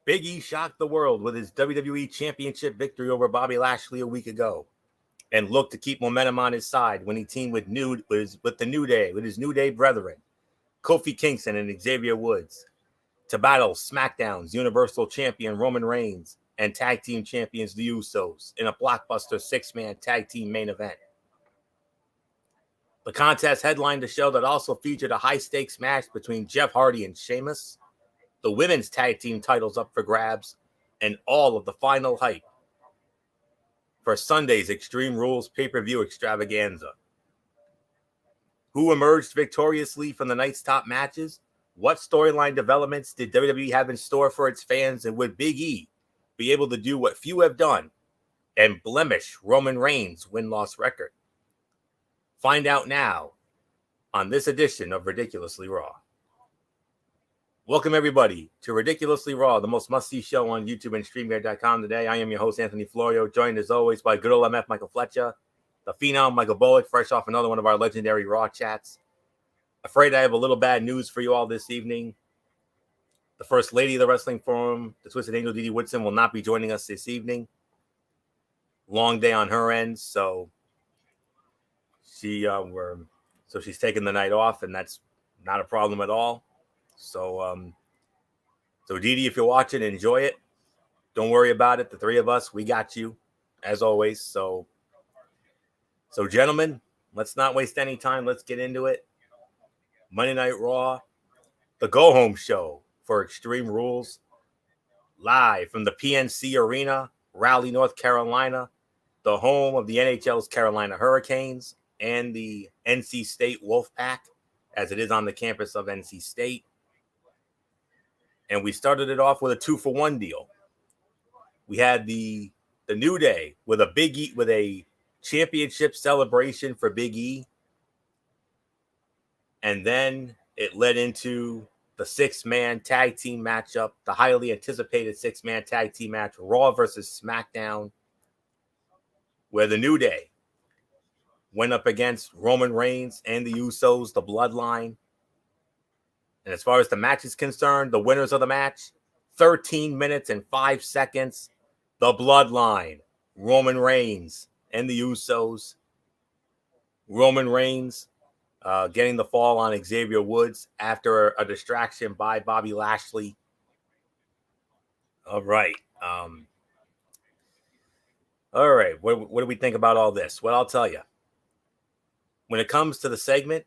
Big E shocked the world with his WWE Championship victory over Bobby Lashley a week ago, and looked to keep momentum on his side when he teamed with the New Day, with his New Day brethren, Kofi Kingston and Xavier Woods, to battle SmackDown's Universal Champion Roman Reigns and Tag Team Champions The Usos in a blockbuster six-man tag team main event. The contest headlined a show that also featured a high-stakes match between Jeff Hardy and Sheamus, the women's tag team titles up for grabs, and all of the final hype for Sunday's Extreme Rules pay-per-view extravaganza. Who emerged victoriously from the night's top matches? What storyline developments did WWE have in store for its fans? And would Big E be able to do what few have done and blemish Roman Reigns' win-loss record? Find out now on this edition of Ridiculously Raw. Welcome, everybody, to Ridiculously Raw, the most must-see show on YouTube and StreamYard.com today. I am your host, Anthony Florio, joined as always by good old MF Michael Fletcher, the Phenom Michael Bullock, fresh off another one of our legendary Raw chats. Afraid I have a little bad news for you all this evening. The First Lady of the Wrestling Forum, the Twisted Angel Dee Dee Woodson, will not be joining us this evening. Long day on her end, so she's taking the night off, and that's not a problem at all. So Dee Dee, if you're watching, enjoy it. Don't worry about it. The three of us, we got you, as always. So gentlemen, let's not waste any time. Let's get into it. Monday Night Raw, the go-home show for Extreme Rules, live from the PNC Arena, Raleigh, North Carolina, the home of the NHL's Carolina Hurricanes and the NC State Wolfpack, as it is on the campus of NC State. And we started it off with a 2-for-1 deal. We had the New Day with a championship celebration for Big E. And then it led into the six-man tag team matchup, the highly anticipated six-man tag team match, Raw versus SmackDown, where the New Day went up against Roman Reigns and the Usos, the Bloodline. And as far as the match is concerned, the winners of the match, 13 minutes and 5 seconds, the Bloodline, Roman Reigns and the Usos. Roman Reigns getting the fall on Xavier Woods after a distraction by Bobby Lashley. All right. What do we think about all this? Well, I'll tell you. When it comes to the segment,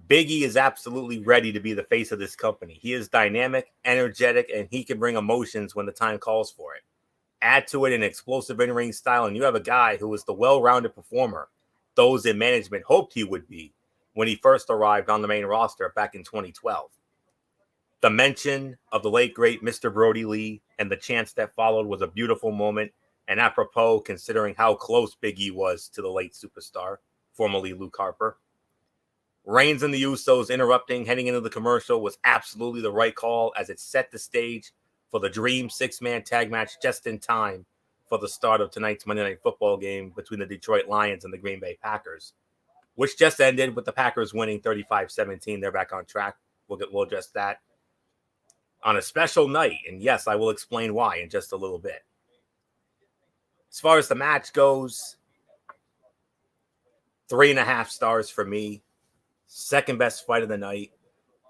Big E is absolutely ready to be the face of this company. He is dynamic, energetic, and he can bring emotions when the time calls for it. Add to it an explosive in-ring style, and you have a guy who is the well-rounded performer those in management hoped he would be when he first arrived on the main roster back in 2012. The mention of the late, great Mr. Brody Lee and the chants that followed was a beautiful moment, and apropos considering how close Big E was to the late superstar, formerly Luke Harper. Reigns and the Usos interrupting, heading into the commercial, was absolutely the right call as it set the stage for the dream six-man tag match just in time for the start of tonight's Monday Night Football game between the Detroit Lions and the Green Bay Packers, which just ended with the Packers winning 35-17. They're back on track. We'll address that on a special night, and yes, I will explain why in just a little bit. As far as the match goes, 3.5 stars for me. Second best fight of the night.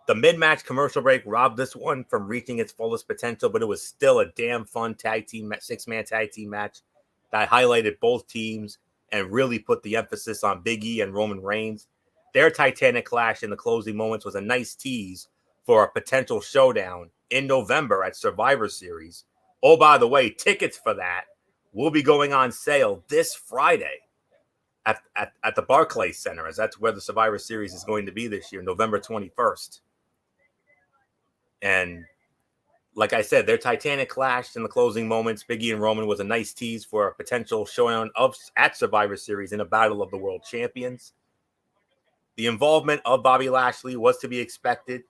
The mid-match commercial break robbed this one from reaching its fullest potential, but it was still a damn fun six-man tag team match that highlighted both teams and really put the emphasis on Big E and Roman Reigns. Their titanic clash in the closing moments was a nice tease for a potential showdown in November at Survivor Series. Oh, by the way, tickets for that will be going on sale this Friday at the Barclays Center, as that's where the Survivor Series is going to be this year, November 21st. And like I said, their titanic clash in the closing moments, Big E and Roman, was a nice tease for a potential showdown at Survivor Series in a battle of the world champions. The involvement of Bobby Lashley was to be expected,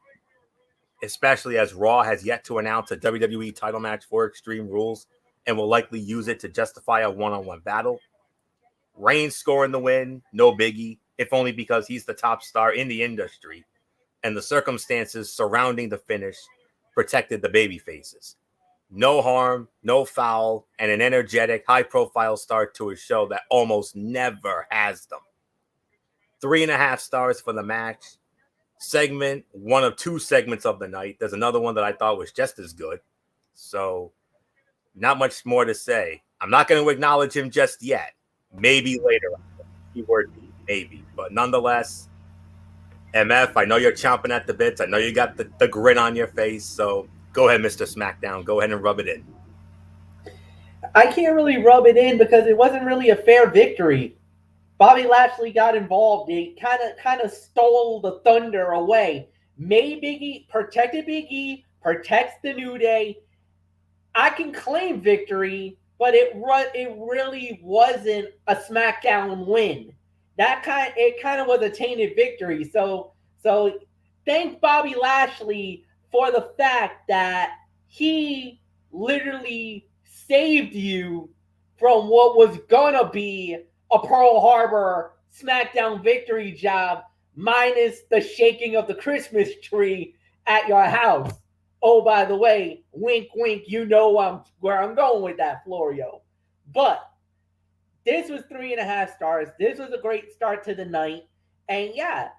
especially as Raw has yet to announce a WWE title match for Extreme Rules and will likely use it to justify a one-on-one battle. Reigns scoring the win, no biggie, if only because he's the top star in the industry, and the circumstances surrounding the finish protected the baby faces. no harm, no foul, and an energetic, high-profile start to a show that almost never has them. 3.5 stars for the match. Segment, one of 2 segments of the night. There's another one that I thought was just as good. So, not much more to say. I'm not going to acknowledge him just yet. Maybe later. Keyword maybe. But nonetheless, MF, I know you're chomping at the bits. I know you got the grin on your face. So, go ahead, Mr. SmackDown. Go ahead and rub it in. I can't really rub it in because it wasn't really a fair victory. Bobby Lashley got involved. He kind of stole the thunder away. Made Big E, protected Big E, protects the New Day. I can claim victory, but it really wasn't a SmackDown win. It kind of was a tainted victory. So thank Bobby Lashley for the fact that he literally saved you from what was gonna be a Pearl Harbor SmackDown victory job, minus the shaking of the Christmas tree at your house. Oh, by the way, wink, wink, you know where I'm going with that, Florio. But this was 3.5 stars. This was a great start to the night. And yeah,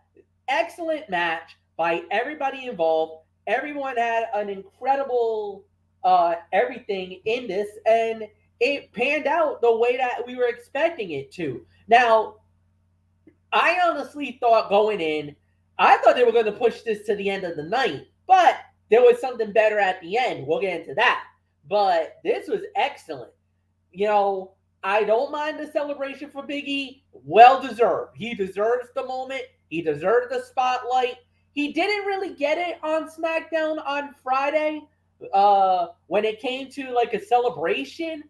excellent match by everybody involved. Everyone had an incredible everything in this, and it panned out the way that we were expecting it to. Now, I honestly thought going in, I thought they were going to push this to the end of the night, but there was something better at the end. We'll get into that. But this was excellent. I don't mind the celebration for Big E. Well deserved. He deserves the moment. He deserves the spotlight. He didn't really get it on SmackDown on Friday. When it came to like a celebration,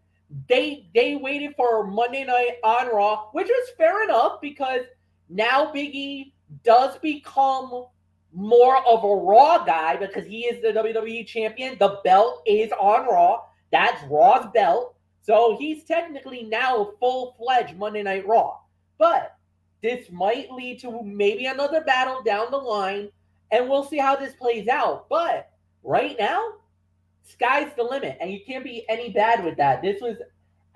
they waited for Monday night on Raw, which was fair enough because now Big E does become more of a Raw guy because he is the WWE champion. The belt is on Raw. That's Raw's belt. So he's technically now a full-fledged Monday Night Raw. But this might lead to maybe another battle down the line, and we'll see how this plays out. But right now, sky's the limit, and you can't be any bad with that. This was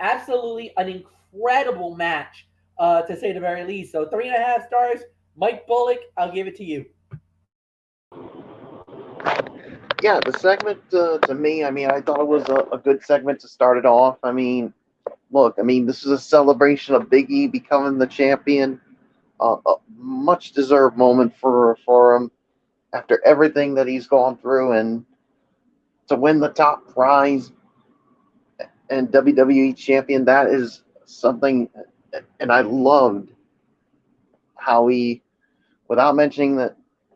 absolutely an incredible match, to say the very least. So 3.5 stars. Mike Bullock, I'll give it to you. Yeah, the segment to me, I thought it was a good segment to start it off. Look, this is a celebration of Big E becoming the champion. A much deserved moment for him after everything that he's gone through, and to win the top prize and WWE champion, that is something. And I loved how he, without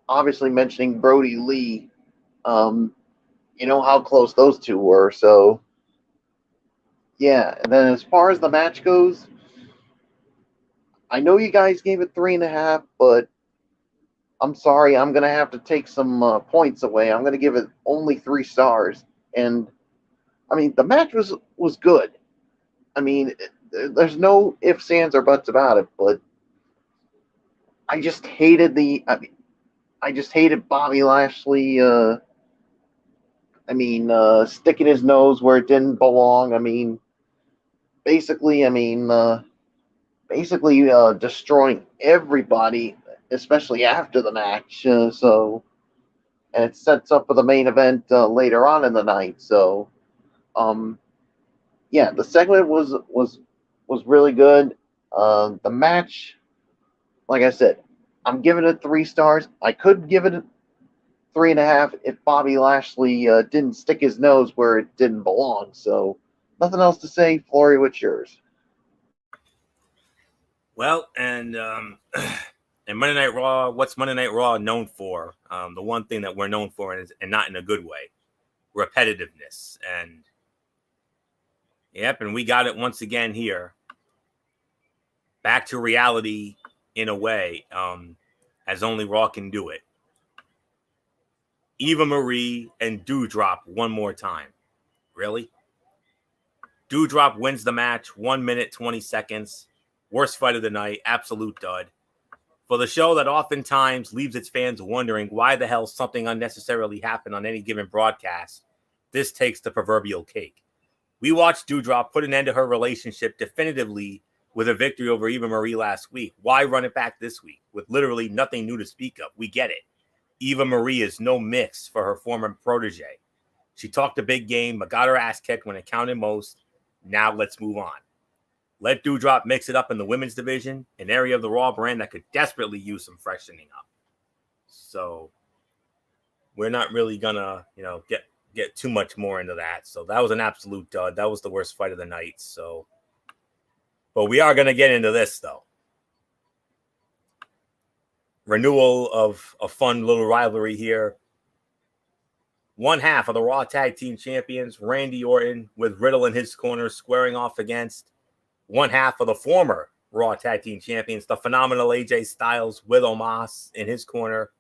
obviously mentioning Brody Lee. You know how close those two were. So, yeah. And then as far as the match goes, I know you guys gave it 3.5, but I'm sorry, I'm gonna have to take some points away. I'm gonna give it only 3 stars. And the match was good. There's no ifs, ands, or buts about it. But I just hated Bobby Lashley. Sticking his nose where it didn't belong. Basically destroying everybody, especially after the match. And it sets up for the main event later on in the night. So, yeah, the segment was really good. The match, like I said, I'm giving it 3 stars. I could give it 3.5 if Bobby Lashley didn't stick his nose where it didn't belong. So, nothing else to say. Flory, what's yours? Well, and Monday Night Raw, what's Monday Night Raw known for? The one thing that we're known for, and not in a good way, repetitiveness. And and we got it once again here. Back to reality in a way, as only Raw can do it. Eva Marie and Doudrop one more time. Really? Doudrop wins the match, 1 minute, 20 seconds. Worst fight of the night, absolute dud. For the show that oftentimes leaves its fans wondering why the hell something unnecessarily happened on any given broadcast, this takes the proverbial cake. We watched Doudrop put an end to her relationship definitively with a victory over Eva Marie last week. Why run it back this week with literally nothing new to speak of? We get it. Eva Marie is no mix for her former protege. She talked a big game, but got her ass kicked when it counted most. Now let's move on. Let Doudrop mix it up in the women's division, an area of the Raw brand that could desperately use some freshening up. So we're not really gonna, get too much more into that. So that was an absolute dud. That was the worst fight of the night. So, but we are gonna get into this though. Renewal of a fun little rivalry here. One half of the Raw Tag Team Champions, Randy Orton, with Riddle in his corner, squaring off against one half of the former Raw Tag Team Champions, the phenomenal AJ Styles, with Omos in his corner.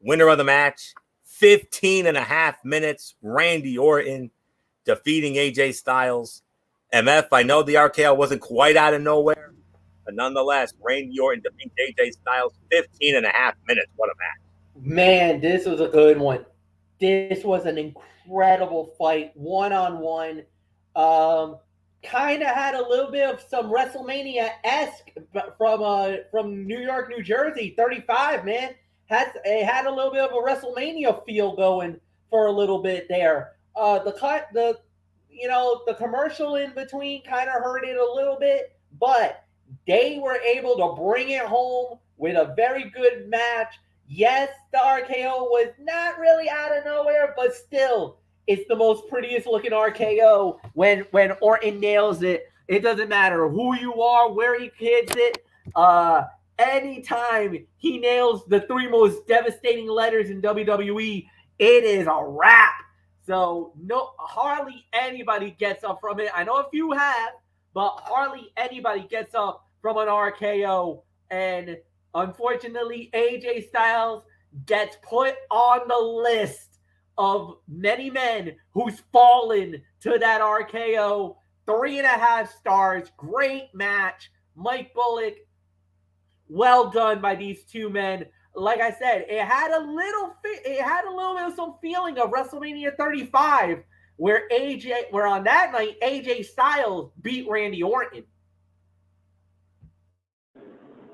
Winner of the match, 15 and a half minutes, Randy Orton defeating AJ Styles. MF, I know the RKO wasn't quite out of nowhere, but nonetheless, Randy Orton defeats AJ Styles, 15 and a half minutes. What a match. Man, this was a good one. This was an incredible fight, one-on-one. Kind of had a little bit of some WrestleMania-esque from New York, New Jersey, 35, man. It had a little bit of a WrestleMania feel going for a little bit there. The commercial in between kind of hurt it a little bit, but they were able to bring it home with a very good match. Yes, the RKO was not really out of nowhere, but still, it's the most prettiest looking RKO when Orton nails it. It doesn't matter who you are, where he hits it. Anytime he nails the three most devastating letters in WWE, it is a wrap. So hardly anybody gets up from it. I know a few have, but hardly anybody gets up from an RKO. And unfortunately, AJ Styles gets put on the list of many men who's fallen to that RKO. 3.5 stars. Great match. Mike Bullock. Well done by these two men. Like I said, it had a little bit of some feeling of WrestleMania 35, where on that night AJ Styles beat Randy Orton.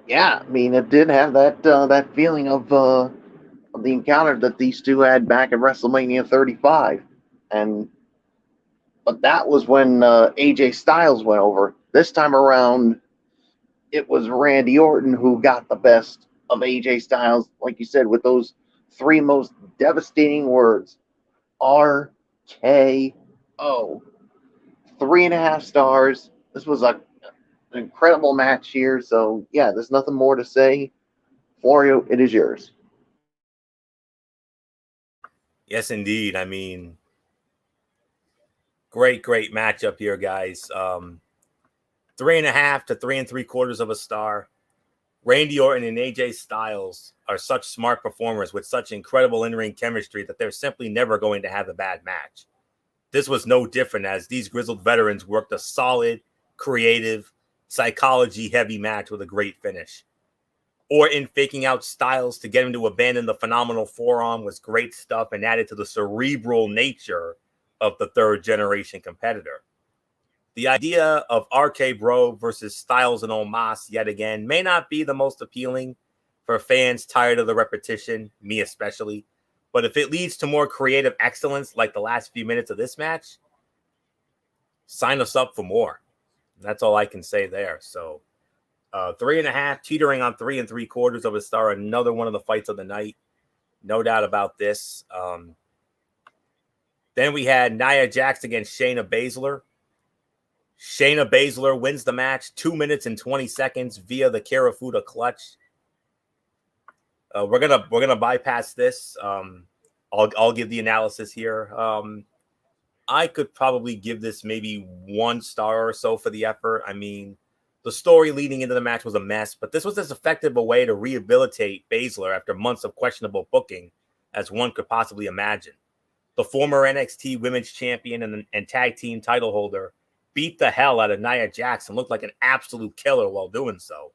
Yeah, I mean, it did have that feeling of the encounter that these two had back at WrestleMania 35, but that was when AJ Styles went over. This time around, it was Randy Orton who got the best of AJ Styles, like you said, with those three most devastating words: RKO. 3.5 stars. This was an incredible match here. So yeah, there's nothing more to say. Florio, it is yours. Yes, indeed. I mean, great matchup here, guys. 3.5 to 3 3/4 of a star. Randy Orton and AJ Styles are such smart performers with such incredible in-ring chemistry that they're simply never going to have a bad match. This was no different, as these grizzled veterans worked a solid, creative, psychology-heavy match with a great finish. Orton faking out Styles to get him to abandon the phenomenal forearm was great stuff and added to the cerebral nature of the third-generation competitor. The idea of RK Bro versus Styles and Omos yet again may not be the most appealing for fans tired of the repetition, me especially, but if it leads to more creative excellence like the last few minutes of this match, sign us up for more. That's all I can say there. So 3.5, teetering on 3 3/4 of a star, another one of the fights of the night. No doubt about this. Then we had Nia Jax against Shayna Baszler. Shayna Baszler wins the match 2 minutes and 20 seconds via the Karafuda clutch. We're gonna bypass this. I'll give the analysis here. I could probably give this maybe 1 star or so for the effort. I mean, the story leading into the match was a mess, but this was as effective a way to rehabilitate Baszler after months of questionable booking as one could possibly imagine. The former NXT Women's Champion and tag team title holder beat the hell out of Nia Jax and looked like an absolute killer while doing so.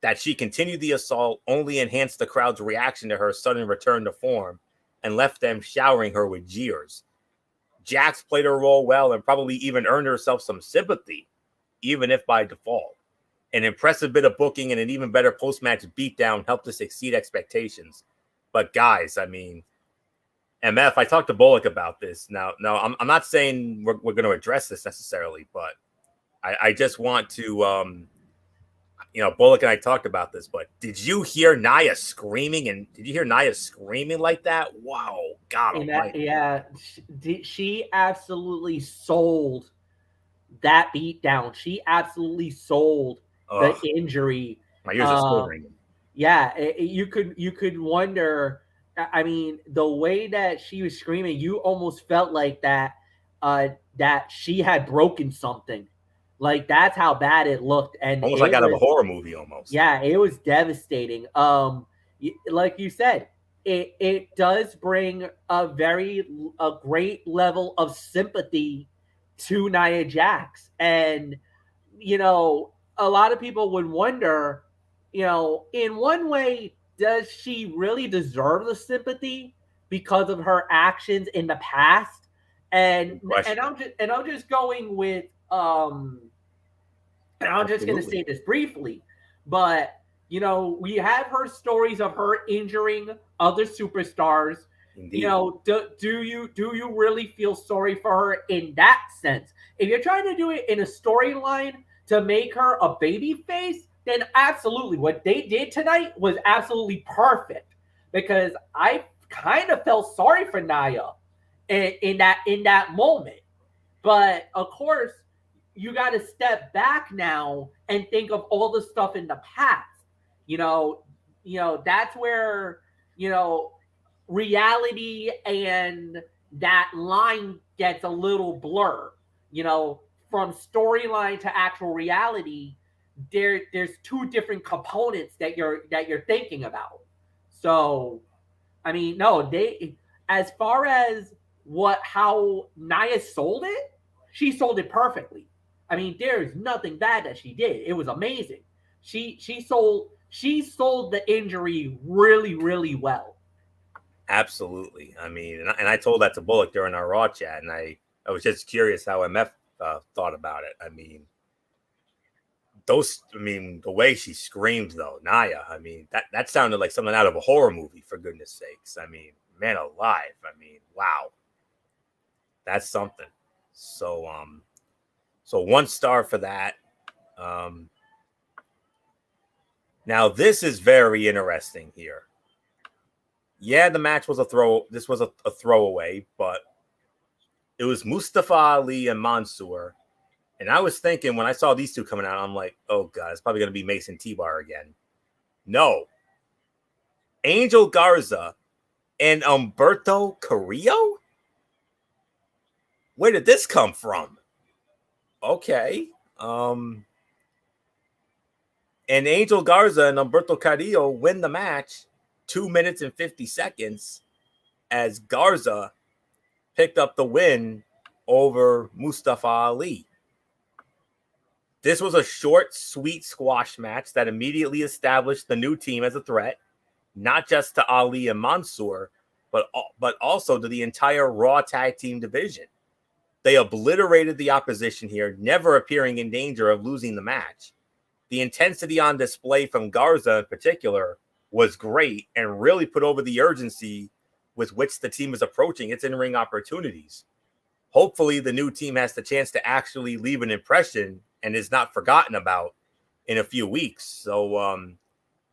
That she continued the assault only enhanced the crowd's reaction to her sudden return to form and left them showering her with jeers. Jax played her role well and probably even earned herself some sympathy, even if by default. An impressive bit of booking and an even better post-match beatdown helped us exceed expectations. But guys, I mean, MF, I talked to Bullock about this. Now, I'm not saying we're going to address this necessarily, but I just want to, Bullock and I talked about this, but did you hear Nia screaming? And did you hear Nia screaming like that? Wow, God almighty. Yeah, she absolutely sold that beatdown. She absolutely sold the injury. My ears are still ringing. Yeah, you could wonder. I mean, the way that she was screaming, you almost felt like that she had broken something. Like that's how bad it looked, and almost like out of a horror movie, almost. Yeah, it was devastating. Like you said, it does bring a great level of sympathy to Nia Jax, and a lot of people would wonder, in one way, does she really deserve the sympathy because of her actions in the past? And I'm just going with and I'm just going to say this briefly, but we have heard stories of her injuring other superstars. Indeed. Do you really feel sorry for her in that sense? If you're trying to do it in a storyline to make her a baby face, then absolutely. What they did tonight was absolutely perfect, because I kind of felt sorry for Nia in that moment. But of course, you got to step back now and think of all the stuff in the past. That's where, reality and that line gets a little blurred. From storyline to actual reality, there's two different components that you're thinking about. So, I mean, no, as far as how Nia sold it, she sold it perfectly. I mean, there's nothing bad that she did. It was amazing. She sold the injury really, really well. Absolutely. I mean, and I told that to Bullock during our Raw chat, and I was just curious how MF thought about it. I mean, the way she screamed though, Nia, I mean, that sounded like something out of a horror movie, for goodness sakes. I mean, man alive. I mean, wow. That's something. So 1 star for that. Now this is very interesting here. Yeah, the match was this was a throwaway, but it was Mustafa Ali and Mansoor. And I was thinking when I saw these two coming out, I'm like, oh God, it's probably going to be Mason T-Bar again. No. Angel Garza and Humberto Carrillo? Where did this come from? Okay. And Angel Garza and Humberto Carrillo win the match 2 minutes and 50 seconds as Garza picked up the win over Mustafa Ali. This was a short, sweet squash match that immediately established the new team as a threat, not just to Ali and Mansoor, but also to the entire Raw Tag Team division. They obliterated the opposition here, never appearing in danger of losing the match. The intensity on display from Garza in particular was great and really put over the urgency with which the team is approaching its in-ring opportunities. Hopefully, the new team has the chance to actually leave an impression and is not forgotten about in a few weeks. So,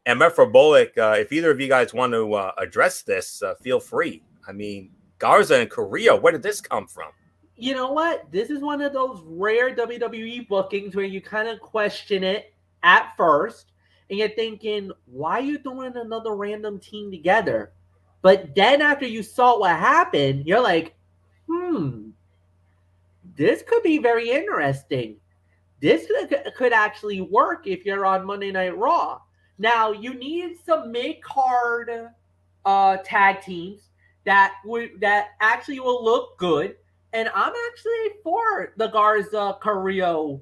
MF or Bullock, if either of you guys want to address this, feel free. I mean, Garza and Carrillo, where did this come from? You know what? This is one of those rare WWE bookings where you kind of question it at first, and you're thinking, why are you throwing another random team together? But then after you saw what happened, you're like, this could be very interesting. This could actually work if you're on Monday Night Raw. Now, you need some mid-card tag teams that actually will look good. And I'm actually for the Garza Carrillo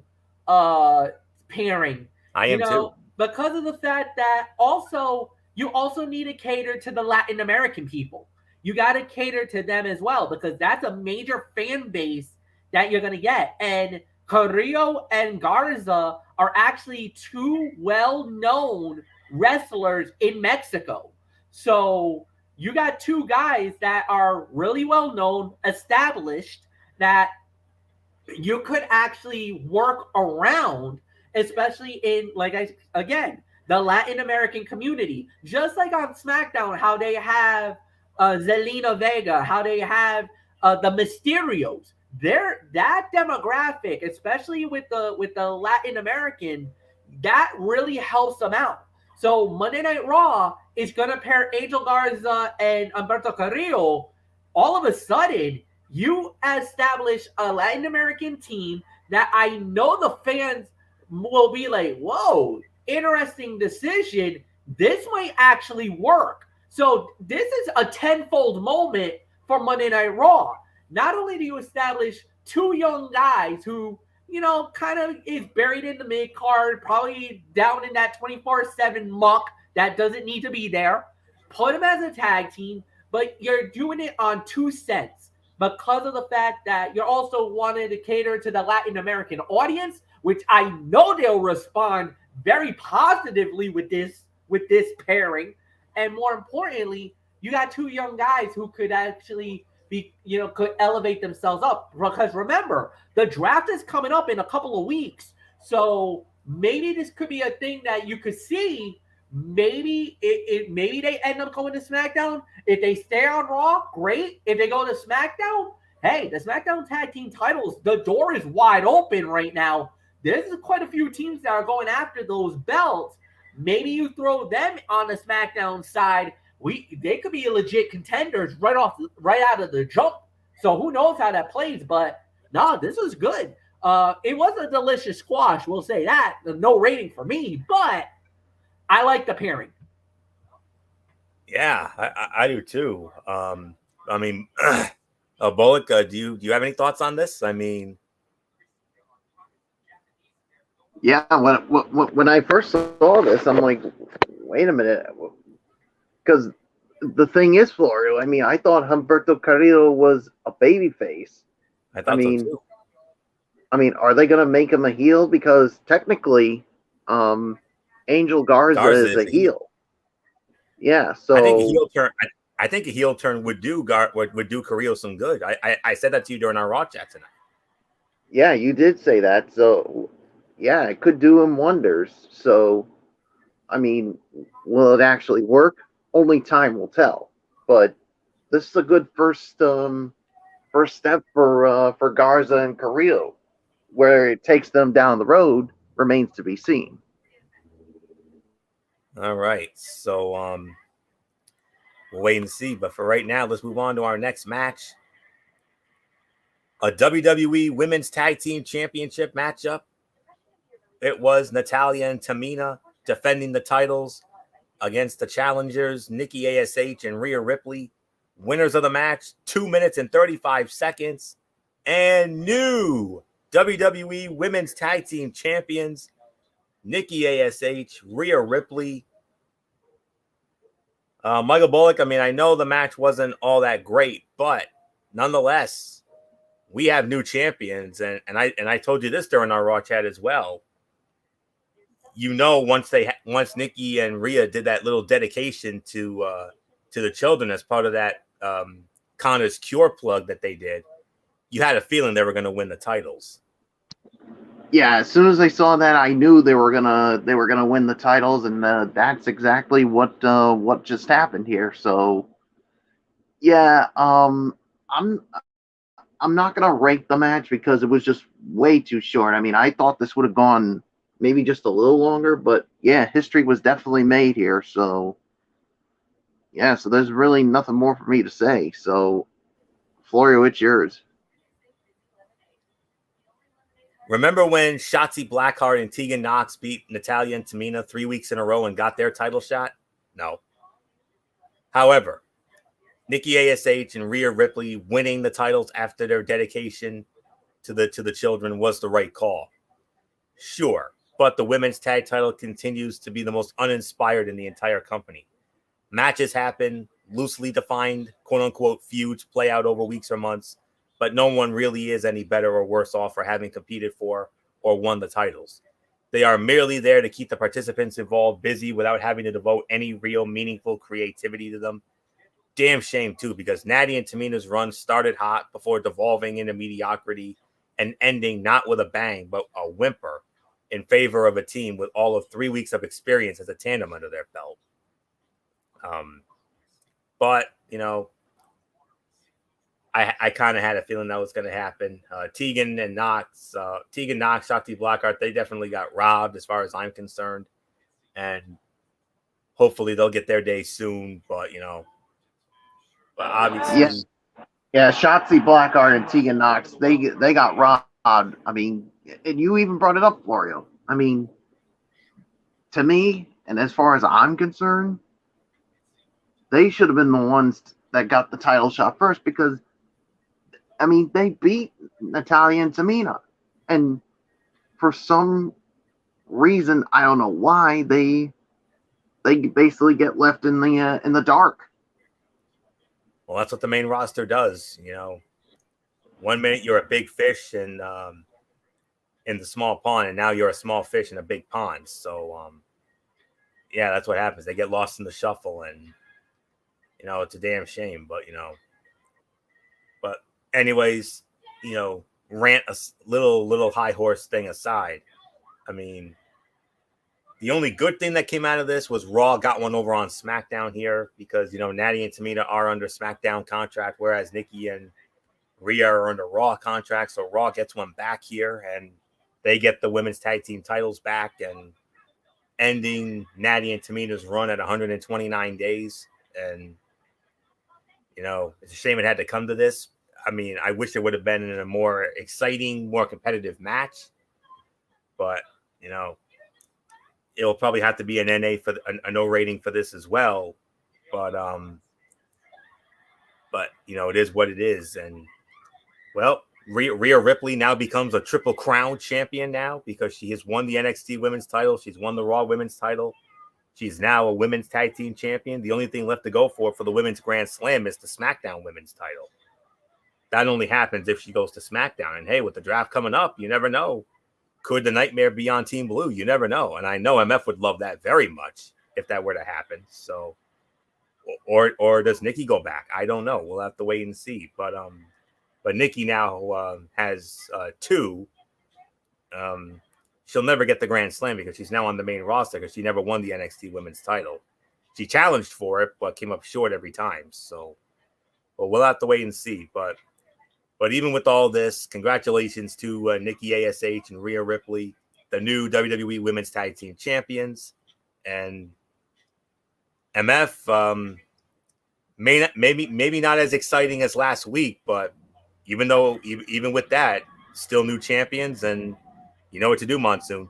pairing. I am too. Because of the fact that you also need to cater to the Latin American people. you got to cater to them as well, because that's a major fan base that you're going to get. And Carrillo and Garza are actually two well-known wrestlers in Mexico. So you got two guys that are really well-known, established, that you could actually work around, especially in, the Latin American community. Just like on SmackDown, how they have Zelina Vega, how they have the Mysterios. That demographic, especially with the Latin American, that really helps them out. So Monday Night Raw is going to pair Angel Garza and Humberto Carrillo. All of a sudden, you establish a Latin American team that I know the fans will be like, whoa, interesting decision. This might actually work. So this is a tenfold moment for Monday Night Raw. Not only do you establish two young guys who, kind of is buried in the mid card, probably down in that 24/7 muck that doesn't need to be there, put them as a tag team, but you're doing it on 2 cents because of the fact that you're also wanting to cater to the Latin American audience, which I know they'll respond very positively with this pairing. And more importantly, you got two young guys who could actually be, could elevate themselves up. Because remember, the draft is coming up in a couple of weeks. So maybe this could be a thing that you could see. Maybe maybe they end up going to SmackDown. If they stay on Raw, great. If they go to SmackDown, hey, the SmackDown Tag Team titles, the door is wide open right now. There's quite a few teams that are going after those belts. Maybe you throw them on the SmackDown side. They could be legit contenders right out of the jump. So who knows how that plays? But no, this was good. It was a delicious squash. We'll say that. No rating for me, but I like the pairing. Yeah, I do too. Bullock, do you have any thoughts on this? I mean, yeah, when I first saw this, I'm like, wait a minute, because the thing is, Florio, I mean, I thought Humberto Carrillo was a babyface. I thought so too. I mean, are they going to make him a heel? Because technically, Angel Garza is a heel. Yeah, so I think a heel turn would do Carrillo some good. I said that to you during our Raw chat tonight. Yeah, you did say that. So yeah, it could do him wonders. So I mean, will it actually work? Only time will tell. But this is a good first step for Garza and Carrillo. Where it takes them down the road remains to be seen. All right, so we'll wait and see. But for right now, let's move on to our next match. A WWE Women's Tag Team Championship matchup. It was Natalya and Tamina defending the titles against the challengers, Nikki ASH and Rhea Ripley. Winners of the match, 2 minutes and 35 seconds. And new WWE Women's Tag Team Champions, Nikki ASH, Rhea Ripley. Michael Bullock, I mean, I know the match wasn't all that great, but nonetheless, we have new champions. And I told you this during our Raw chat as well. Once Nikki and Rhea did that little dedication to the children as part of that Connor's Cure plug that they did, you had a feeling they were going to win the titles. Yeah, as soon as I saw that, I knew they were gonna win the titles, and that's exactly what just happened here. So, yeah, I'm not gonna rank the match because it was just way too short. I mean, I thought this would have gone maybe just a little longer, but yeah, history was definitely made here. So, yeah, so there's really nothing more for me to say. So, Florio, it's yours. Remember when Shotzi Blackheart and Tegan Nox beat Natalya and Tamina 3 weeks in a row and got their title shot? No. However, Nikki ASH and Rhea Ripley winning the titles after their dedication to the children was the right call. Sure, but the women's tag title continues to be the most uninspired in the entire company. Matches happen, loosely defined, quote unquote, feuds play out over weeks or months, but no one really is any better or worse off for having competed for or won the titles. They are merely there to keep the participants involved busy without having to devote any real meaningful creativity to them. Damn shame, too, because Natty and Tamina's run started hot before devolving into mediocrity and ending not with a bang, but a whimper in favor of a team with all of 3 weeks of experience as a tandem under their belt. But, you know, I kind of had a feeling that was going to happen. Tegan, Nox, Shakti Blackheart, they definitely got robbed as far as I'm concerned. And hopefully they'll get their day soon. But, you know, but obviously. Yes. Yeah, Shotzi Blackheart and Tegan Nox, they got robbed. I mean, and you even brought it up, Florio. I mean, to me, and as far as I'm concerned, they should have been the ones that got the title shot first because, I mean, they beat Natalya and Tamina. And for some reason, I don't know why, they basically get left in the dark. Well, that's what the main roster does. You know, 1 minute you're a big fish and in the small pond, and now you're a small fish in a big pond. So, yeah, that's what happens. They get lost in the shuffle, and you know, it's a damn shame. But you know, anyways, you know, rant a little high horse thing aside. I mean, the only good thing that came out of this was Raw got one over on SmackDown here because, you know, Natty and Tamina are under SmackDown contract, whereas Nikki and Rhea are under Raw contract. So Raw gets one back here and they get the women's tag team titles back and ending Natty and Tamina's run at 129 days. And, you know, it's a shame it had to come to this. I mean, I wish it would have been in a more exciting, more competitive match. But, you know, it'll probably have to be an NA for a no rating for this as well. But you know, it is what it is. And, well, Rhea Ripley now becomes a Triple Crown champion now because she has won the NXT Women's title. She's won the Raw Women's title. She's now a Women's Tag Team champion. The only thing left to go for the Women's Grand Slam is the SmackDown Women's title. That only happens if she goes to SmackDown. And, hey, with the draft coming up, you never know. Could the Nightmare be on Team Blue? You never know. And I know MF would love that very much if that were to happen. So, or does Nikki go back? I don't know. We'll have to wait and see. But Nikki now has 2. She'll never get the Grand Slam because she's now on the main roster because she never won the NXT Women's title. She challenged for it, but came up short every time. So, but we'll have to wait and see. But even with all this, congratulations to Nikki ASH and Rhea Ripley, the new WWE Women's Tag Team Champions. And MF, maybe not as exciting as last week, but even with that, still new champions, and you know what to do, Monsoon.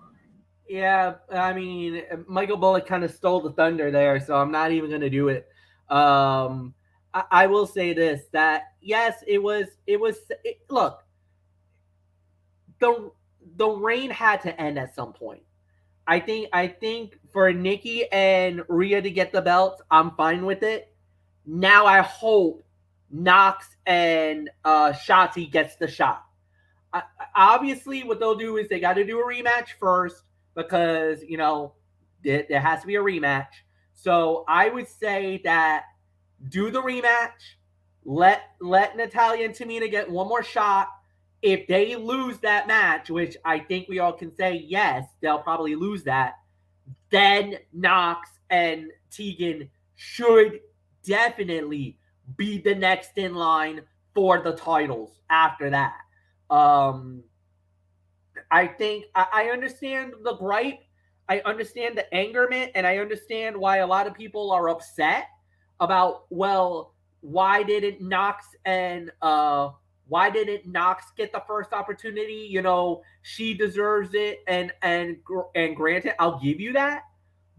Yeah, I mean, Michael Bullock kind of stole the thunder there, so I'm not even going to do it. I will say this, that yes, look, the reign had to end at some point. I think for Nikki and Rhea to get the belts, I'm fine with it. Now I hope Nox and Shotzi gets the shot. Obviously, what they'll do is they got to do a rematch first because, you know, there has to be a rematch. So I would say that do the rematch, let Natalya and Tamina get one more shot. If they lose that match, which I think we all can say yes, they'll probably lose that, then Nox and Tegan should definitely be the next in line for the titles after that. I think I understand the gripe. I understand the angerment, and I understand why a lot of people are upset about, well, why didn't Nox get the first opportunity? You know, she deserves it, and granted, I'll give you that.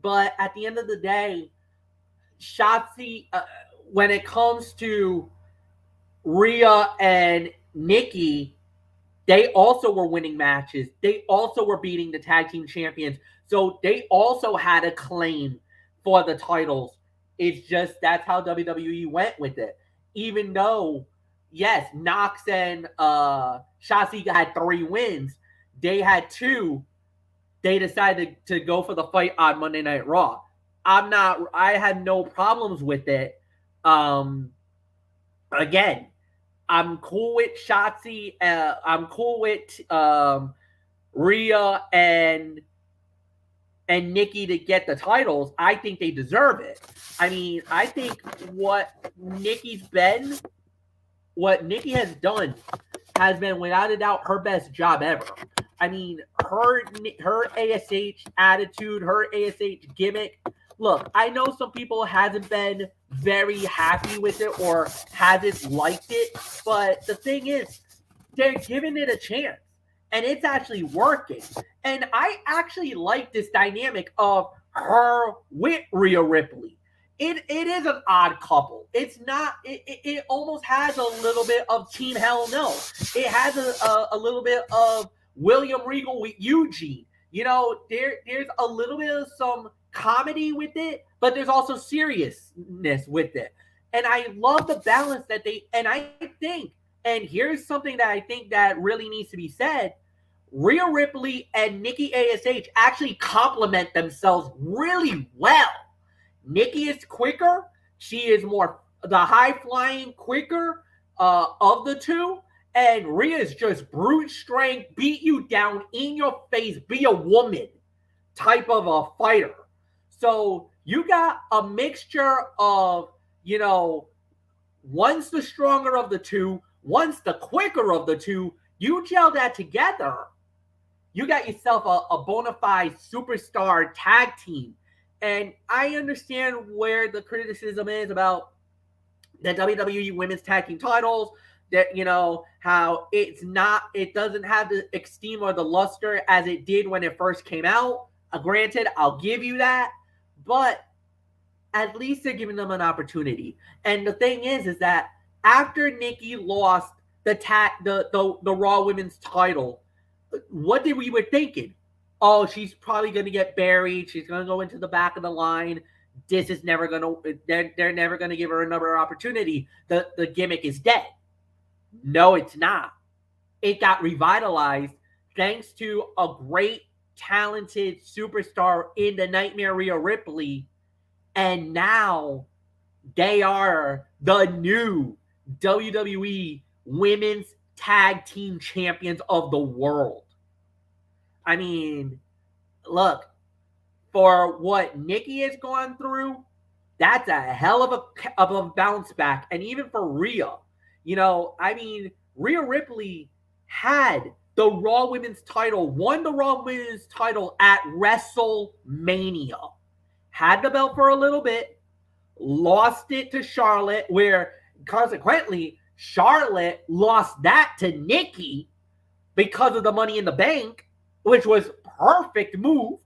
But at the end of the day, Shotzi, when it comes to Rhea and Nikki, they also were winning matches. They also were beating the tag team champions. So they also had a claim for the titles It's just that's how WWE went with it. Even though, yes, Knox and Shotzi had 3 wins, they had 2. They decided to go for the fight on Monday Night Raw. I had no problems with it. Again, I'm cool with Shotzi. I'm cool with Rhea and Nikki to get the titles. I think they deserve it. I mean, I think what Nikki has done has been without a doubt her best job ever. I mean, her ASH attitude, her ASH gimmick. Look, I know some people hasn't been very happy with it or hasn't liked it, but the thing is, they're giving it a chance, and it's actually working. And I actually like this dynamic of her with Rhea Ripley. It is an odd couple. It's not. It almost has a little bit of Team Hell No. It has a little bit of William Regal with Eugene. You know, there's a little bit of some comedy with it, but there's also seriousness with it. And I love the balance that I think, and here's something that I think that really needs to be said, Rhea Ripley and Nikki ASH actually complement themselves really well. Nikki is quicker. She is more the high-flying, quicker of the two. And Rhea is just brute strength, beat you down in your face, be a woman type of a fighter. So you got a mixture of, you know, one's the stronger of the two, one's the quicker of the two. You gel that together, you got yourself a bona fide superstar tag team. And I understand where the criticism is about the WWE Women's Tag Team titles, that, you know, how it doesn't have the esteem or the luster as it did when it first came out. Granted, I'll give you that, but at least they're giving them an opportunity. And the thing is that after Nikki lost the Raw Women's title, what we were thinking? Oh, she's probably going to get buried. She's going to go into the back of the line. This is never going to. They're never going to give her another opportunity. The gimmick is dead. No, it's not. It got revitalized thanks to a great, talented superstar in the Nightmare Rhea Ripley, and now they are the new WWE Women's Tag Team Champions of the world. I mean, look, for what Nikki has gone through, that's a hell of a bounce back. And even for Rhea, you know, I mean, Rhea Ripley had the Raw Women's title, won the Raw Women's title at WrestleMania, had the belt for a little bit, lost it to Charlotte, where consequently Charlotte lost that to Nikki because of the Money in the Bank, which was perfect move.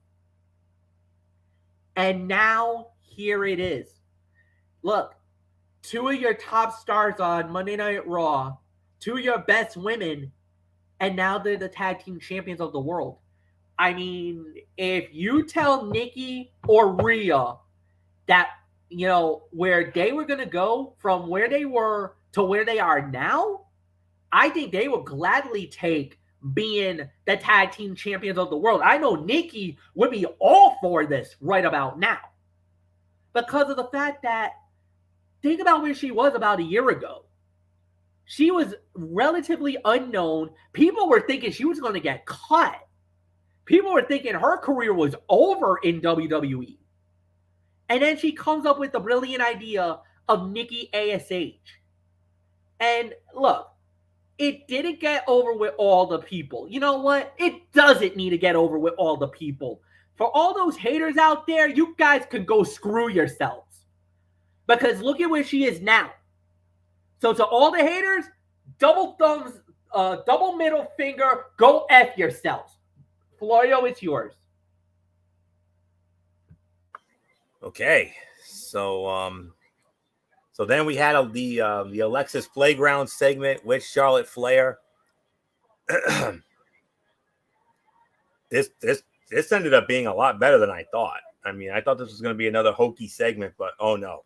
And now here it is. Look, 2 of your top stars on Monday Night Raw, 2 of your best women, and now they're the tag team champions of the world. I mean, if you tell Nikki or Rhea that, you know, where they were going to go from where they were to where they are now, I think they will gladly take being the tag team champions of the world. I know Nikki would be all for this right about now, because of the fact that, think about where she was about a year ago. She was relatively unknown. People were thinking she was going to get cut. People were thinking her career was over in WWE. And then she comes up with the brilliant idea of Nikki ASH. And look, it didn't get over with all the people. You know what? It doesn't need to get over with all the people. For all those haters out there, you guys can go screw yourselves. Because look at where she is now. So to all the haters, double thumbs, double middle finger, go F yourselves. Florio, it's yours. Okay. So then we had the Alexis Playground segment with Charlotte Flair. This ended up being a lot better than I thought. I mean, I thought this was going to be another hokey segment, but oh no.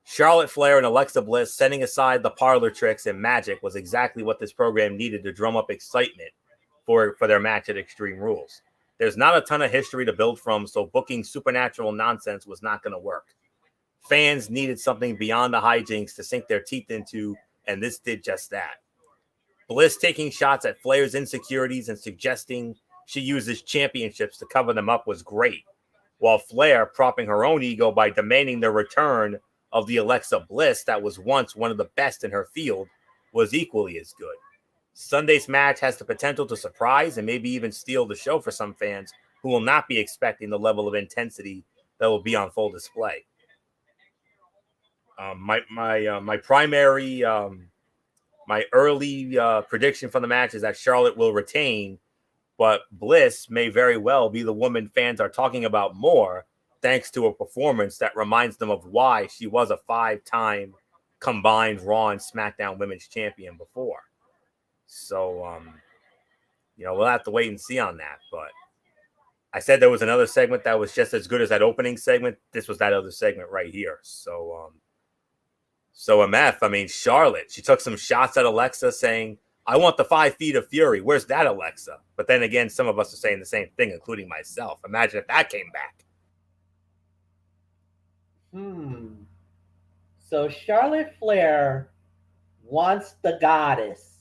Charlotte Flair and Alexa Bliss setting aside the parlor tricks and magic was exactly what this program needed to drum up excitement for their match at Extreme Rules. There's not a ton of history to build from, so booking supernatural nonsense was not going to work. Fans needed something beyond the hijinks to sink their teeth into, and this did just that. Bliss taking shots at Flair's insecurities and suggesting she uses championships to cover them up was great, while Flair propping her own ego by demanding the return of the Alexa Bliss that was once one of the best in her field was equally as good. Sunday's match has the potential to surprise and maybe even steal the show for some fans who will not be expecting the level of intensity that will be on full display. My primary, my early prediction for the match is that Charlotte will retain, but Bliss may very well be the woman fans are talking about more, thanks to a performance that reminds them of why she was a 5-time combined Raw and SmackDown Women's Champion before. So, we'll have to wait and see on that. But I said there was another segment that was just as good as that opening segment. This was that other segment right here. So MF, I mean, Charlotte, she took some shots at Alexa saying, I want the 5 feet of fury. Where's that, Alexa? But then again, some of us are saying the same thing, including myself. Imagine if that came back. So Charlotte Flair wants the goddess.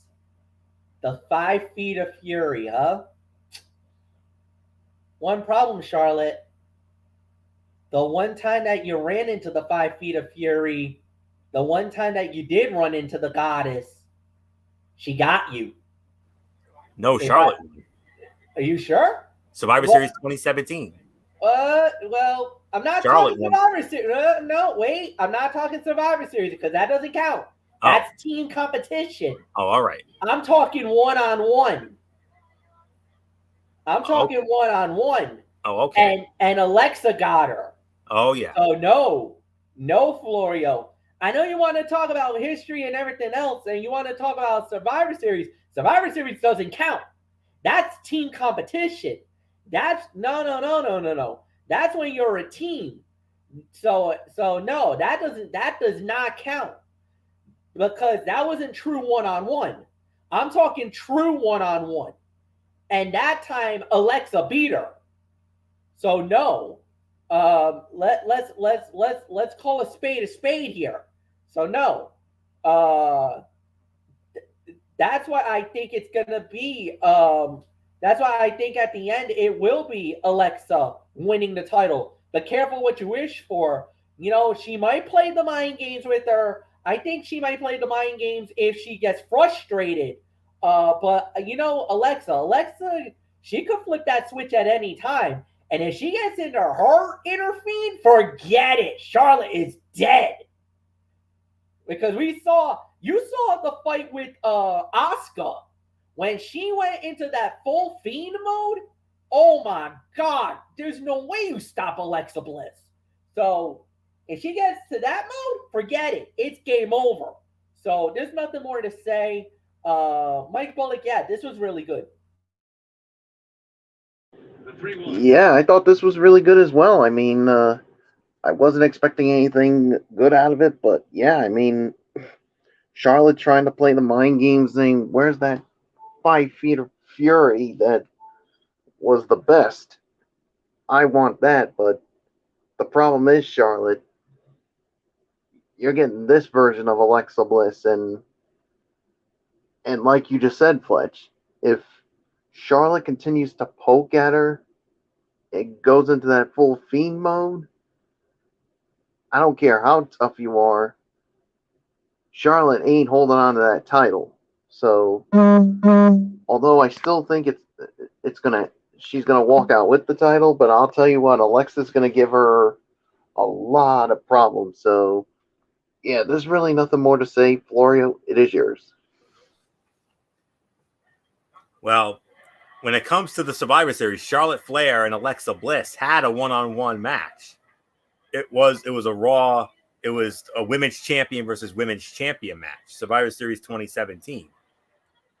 The 5 feet of fury, huh? One problem, Charlotte. The one time that you ran into the 5 feet of fury, the one time that you did run into the goddess, she got you. No, Charlotte. Are you sure? Survivor Series 2017. Well, I'm not Charlotte talking Survivor Series. No, wait. I'm not talking Survivor Series because that doesn't count. That's team competition. Oh, all right. I'm talking one-on-one. One-on-one. Oh, okay. And Alexa got her. Oh, yeah. So no, Florio. I know you want to talk about history and everything else, and you want to talk about Survivor Series. Survivor Series doesn't count. That's team competition. That's no. That's when you're a team. So no, that does not count. Because that wasn't true one-on-one. I'm talking true one-on-one. And that time Alexa beat her. So no. Let's call a spade here. So no. That's why I think it's gonna be that's why I think at the end it will be Alexa winning the title. But careful what you wish for. She might play the mind games with her. I think she might play the mind games if she gets frustrated. But Alexa, she could flip that switch at any time. And if she gets into her inner feed, forget it. Charlotte is dead. Because you saw the fight with Asuka. When she went into that full fiend mode, oh my God, there's no way you stop Alexa Bliss. So if she gets to that mode, forget it. It's game over. So there's nothing more to say. Mike Bullock, yeah, this was really good. Yeah, I thought this was really good as well. I mean, I wasn't expecting anything good out of it, but yeah, I mean, Charlotte trying to play the mind games thing. Where's that 5 feet of fury that was the best? I want that, but the problem is, Charlotte, you're getting this version of Alexa Bliss, and like you just said, Fletch, if Charlotte continues to poke at her, it goes into that full fiend mode. I don't care how tough you are, Charlotte ain't holding on to that title. So, although I still think she's gonna walk out with the title, but I'll tell you what, Alexa's gonna give her a lot of problems. So, yeah, there's really nothing more to say. Florio, it is yours. Well, when it comes to the Survivor Series, Charlotte Flair and Alexa Bliss had a one-on-one match. It was a women's champion versus women's champion match, Survivor Series 2017.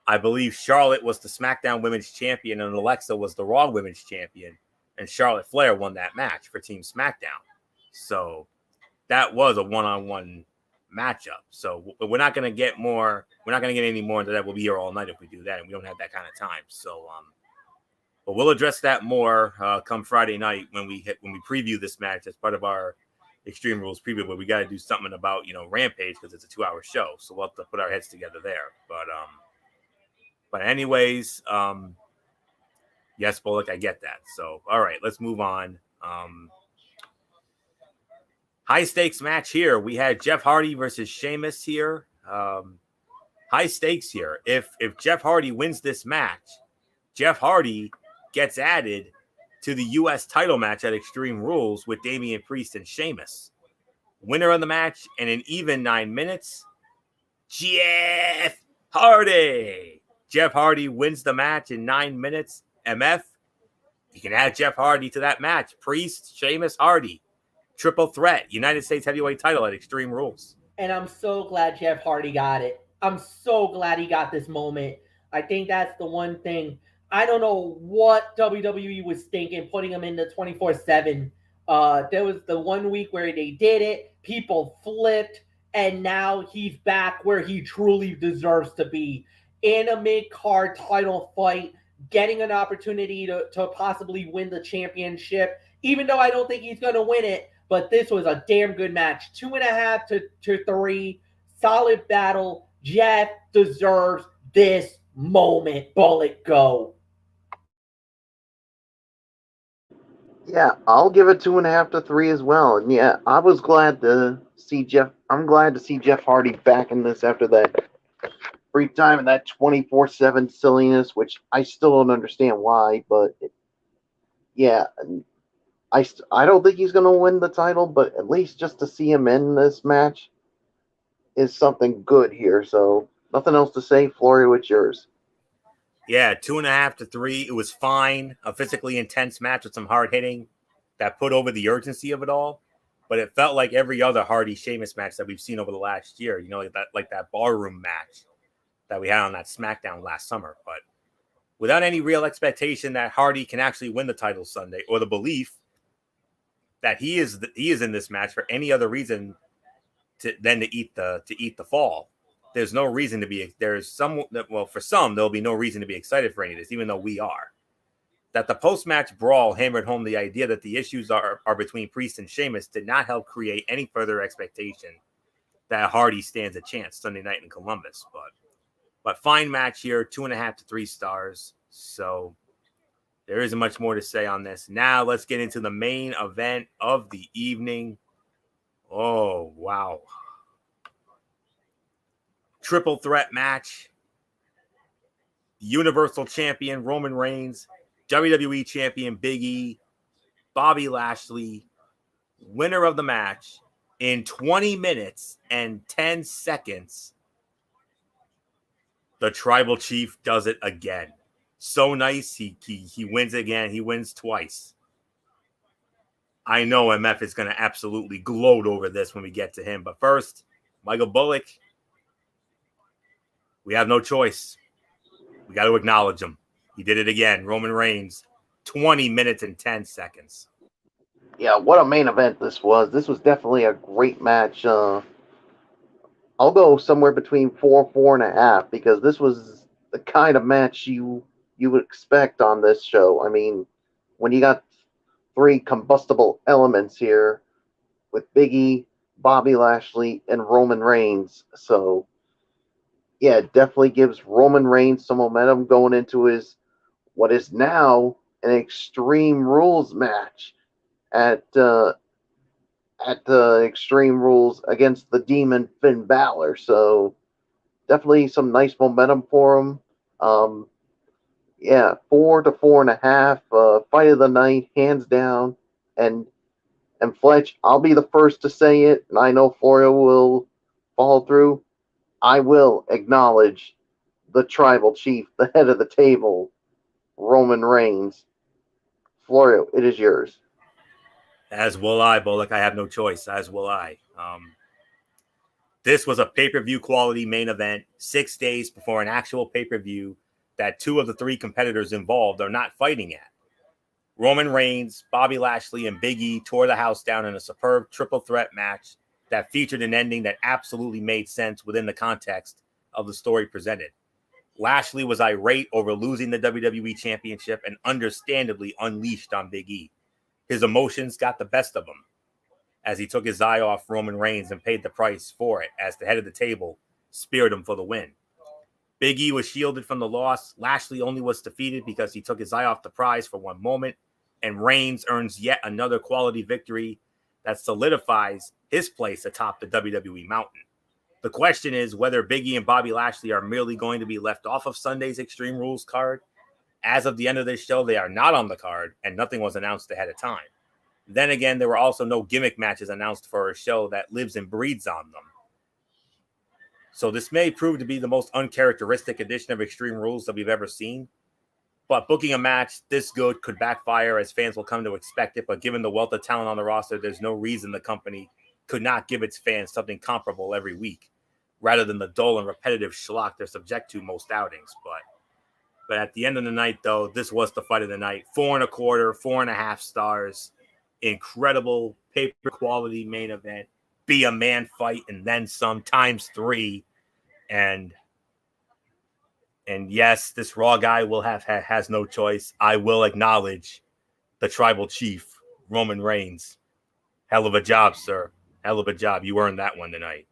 I believe Charlotte was the SmackDown Women's Champion and Alexa was the Raw Women's Champion. and Charlotte Flair won that match for Team SmackDown. So that was a one-on-one matchup. So we're not going to get more. We're not going to get any more into that. We'll be here all night if we do that, and we don't have that kind of time. So, but we'll address that more come Friday night when we preview this match as part of our Extreme Rules preview. But we got to do something about Rampage because it's a 2-hour show, so we'll have to put our heads together there. But anyways, yes, Bullock, I get that. So all right, let's move on. High stakes match here. We had Jeff Hardy versus Sheamus here. High stakes here. If Jeff Hardy wins this match, Jeff Hardy gets added to the U.S. title match at Extreme Rules with Damian Priest and Sheamus. Winner of the match in an even 9 minutes, Jeff Hardy. Jeff Hardy wins the match in 9 minutes. MF, you can add Jeff Hardy to that match. Priest, Sheamus, Hardy. Triple threat, United States heavyweight title at Extreme Rules. And I'm so glad Jeff Hardy got it. I'm so glad he got this moment. I think that's the one thing. I don't know what WWE was thinking, putting him in the 24/7. There was the 1 week where they did it. People flipped. And now he's back where he truly deserves to be. In a mid-card title fight, getting an opportunity to possibly win the championship. Even though I don't think he's going to win it. But this was a damn good match. 2.5 to 3. Solid battle. Jeff deserves this moment. Bullet, go. Yeah, I'll give it 2.5 to 3 as well. And yeah, I was glad to see Jeff. I'm glad to see Jeff Hardy back in this after that brief time and that 24/7 silliness, which I still don't understand why. But yeah. I don't think he's going to win the title, but at least just to see him in this match is something good here. So nothing else to say. Florio, it's yours. Yeah, 2.5 to 3. It was fine. A physically intense match with some hard hitting that put over the urgency of it all. But it felt like every other Hardy Sheamus match that we've seen over the last year. Like that barroom match that we had on that SmackDown last summer. But without any real expectation that Hardy can actually win the title Sunday, or the belief that he is in this match for any other reason than to eat the fall. There's no reason to be. For some there'll be no reason to be excited for any of this, even though we are. That the post-match brawl hammered home the idea that the issues are between Priest and Sheamus did not help create any further expectation that Hardy stands a chance Sunday night in Columbus. But fine match here, 2.5 to 3 stars. So there isn't much more to say on this. Now let's get into the main event of the evening. Oh, wow. Triple threat match. Universal Champion Roman Reigns, WWE Champion Big E, Bobby Lashley, winner of the match in 20 minutes and 10 seconds. The Tribal Chief does it again. So nice. He wins again. He wins twice. I know MF is going to absolutely gloat over this when we get to him. But first, Michael Bullock, we have no choice. We got to acknowledge him. He did it again. Roman Reigns, 20 minutes and 10 seconds. Yeah, what a main event this was. This was definitely a great match. I'll go somewhere between 4.5, because this was the kind of match you would expect on this show. I mean, when you got 3 combustible elements here with Big E, Bobby Lashley, and Roman Reigns. So, yeah, it definitely gives Roman Reigns some momentum going into what is now an Extreme Rules match at the Extreme Rules against the Demon Finn Balor. So definitely some nice momentum for him. 4 to 4.5. Fight of the night, hands down. And Fletch, I'll be the first to say it, and I know Florio will follow through. I will acknowledge the Tribal Chief, the head of the table, Roman Reigns. Florio, it is yours. As will I, Bullock. I have no choice. As will I. This was a pay-per-view quality main event 6 days before an actual pay-per-view that 2 of the 3 competitors involved are not fighting at. Roman Reigns, Bobby Lashley, and Big E tore the house down in a superb triple threat match that featured an ending that absolutely made sense within the context of the story presented. Lashley was irate over losing the WWE Championship and understandably unleashed on Big E. His emotions got the best of him as he took his eye off Roman Reigns and paid the price for it as the head of the table speared him for the win. Big E was shielded from the loss. Lashley only was defeated because he took his eye off the prize for one moment, and Reigns earns yet another quality victory that solidifies his place atop the WWE mountain. The question is whether Big E and Bobby Lashley are merely going to be left off of Sunday's Extreme Rules card. As of the end of this show, they are not on the card, and nothing was announced ahead of time. Then again, there were also no gimmick matches announced for a show that lives and breathes on them. So this may prove to be the most uncharacteristic edition of Extreme Rules that we've ever seen. But booking a match this good could backfire, as fans will come to expect it. But given the wealth of talent on the roster, there's no reason the company could not give its fans something comparable every week, rather than the dull and repetitive schlock they're subject to most outings. But at the end of the night, though, this was the fight of the night. 4.25, 4.5 stars. Incredible paper quality main event. Be a man fight and then some times 3. And yes, this Raw guy will has no choice. I will acknowledge the tribal chief, Roman Reigns. Hell of a job, sir. Hell of a job. You earned that one tonight.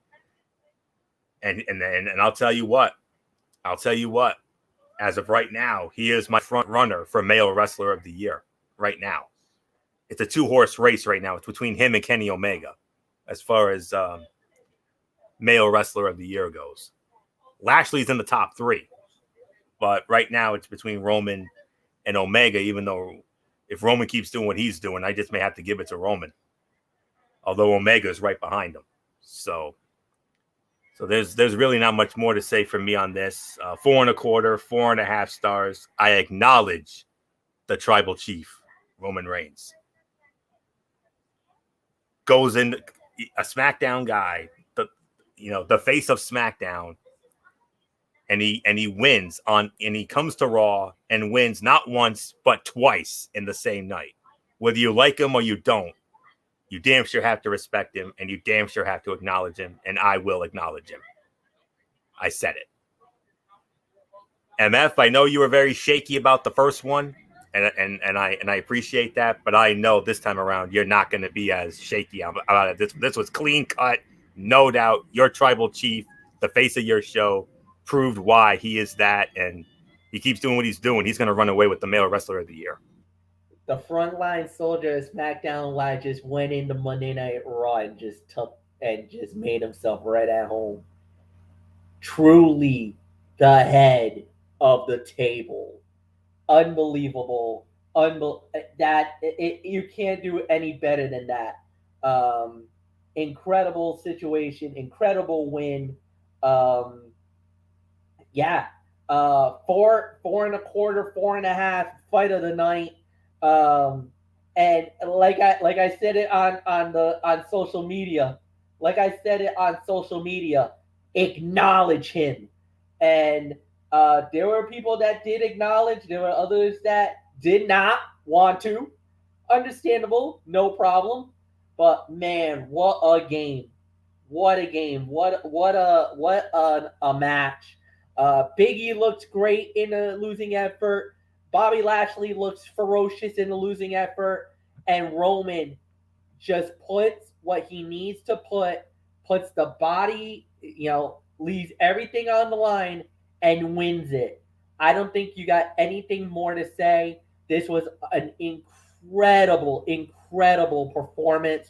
And I'll tell you what. As of right now, he is my front runner for male wrestler of the year. Right now, it's a 2-horse race right now. It's between him and Kenny Omega, as far as male wrestler of the year goes. Lashley's in the top 3, but right now it's between Roman and Omega. Even though if Roman keeps doing what he's doing, I just may have to give it to Roman. Although Omega is right behind him, so there's really not much more to say from me on this. 4.25, 4.5 stars. I acknowledge the tribal chief, Roman Reigns. Goes in a SmackDown guy, the face of SmackDown, and he wins and he comes to Raw and wins not once but twice in the same night. Whether you like him or you don't, you damn sure have to respect him, and you damn sure have to acknowledge him, and I will acknowledge him. I said it. MF, I know you were very shaky about the first one, and I appreciate that, but I know this time around you're not going to be as shaky about it. This was clean cut, no doubt. Your tribal chief, the face of your show, proved why he is that, and he keeps doing what he's doing. He's going to run away with the male wrestler of the year. The frontline soldier of SmackDown Live just went into Monday Night Raw and just made himself right at home. Truly the head of the table. Unbelievable. You can't do any better than that. Incredible situation, incredible win. 4.25, 4.5 fight of the night. And like I said it on social media, acknowledge him. And there were people that did acknowledge. There were others that did not want to. Understandable, no problem. But man, what a game! What a game! What a match! Big E looked great in a losing effort. Bobby Lashley looks ferocious in the losing effort, and Roman just puts what he needs to puts the body, leaves everything on the line and wins it. I don't think you got anything more to say. This was an incredible performance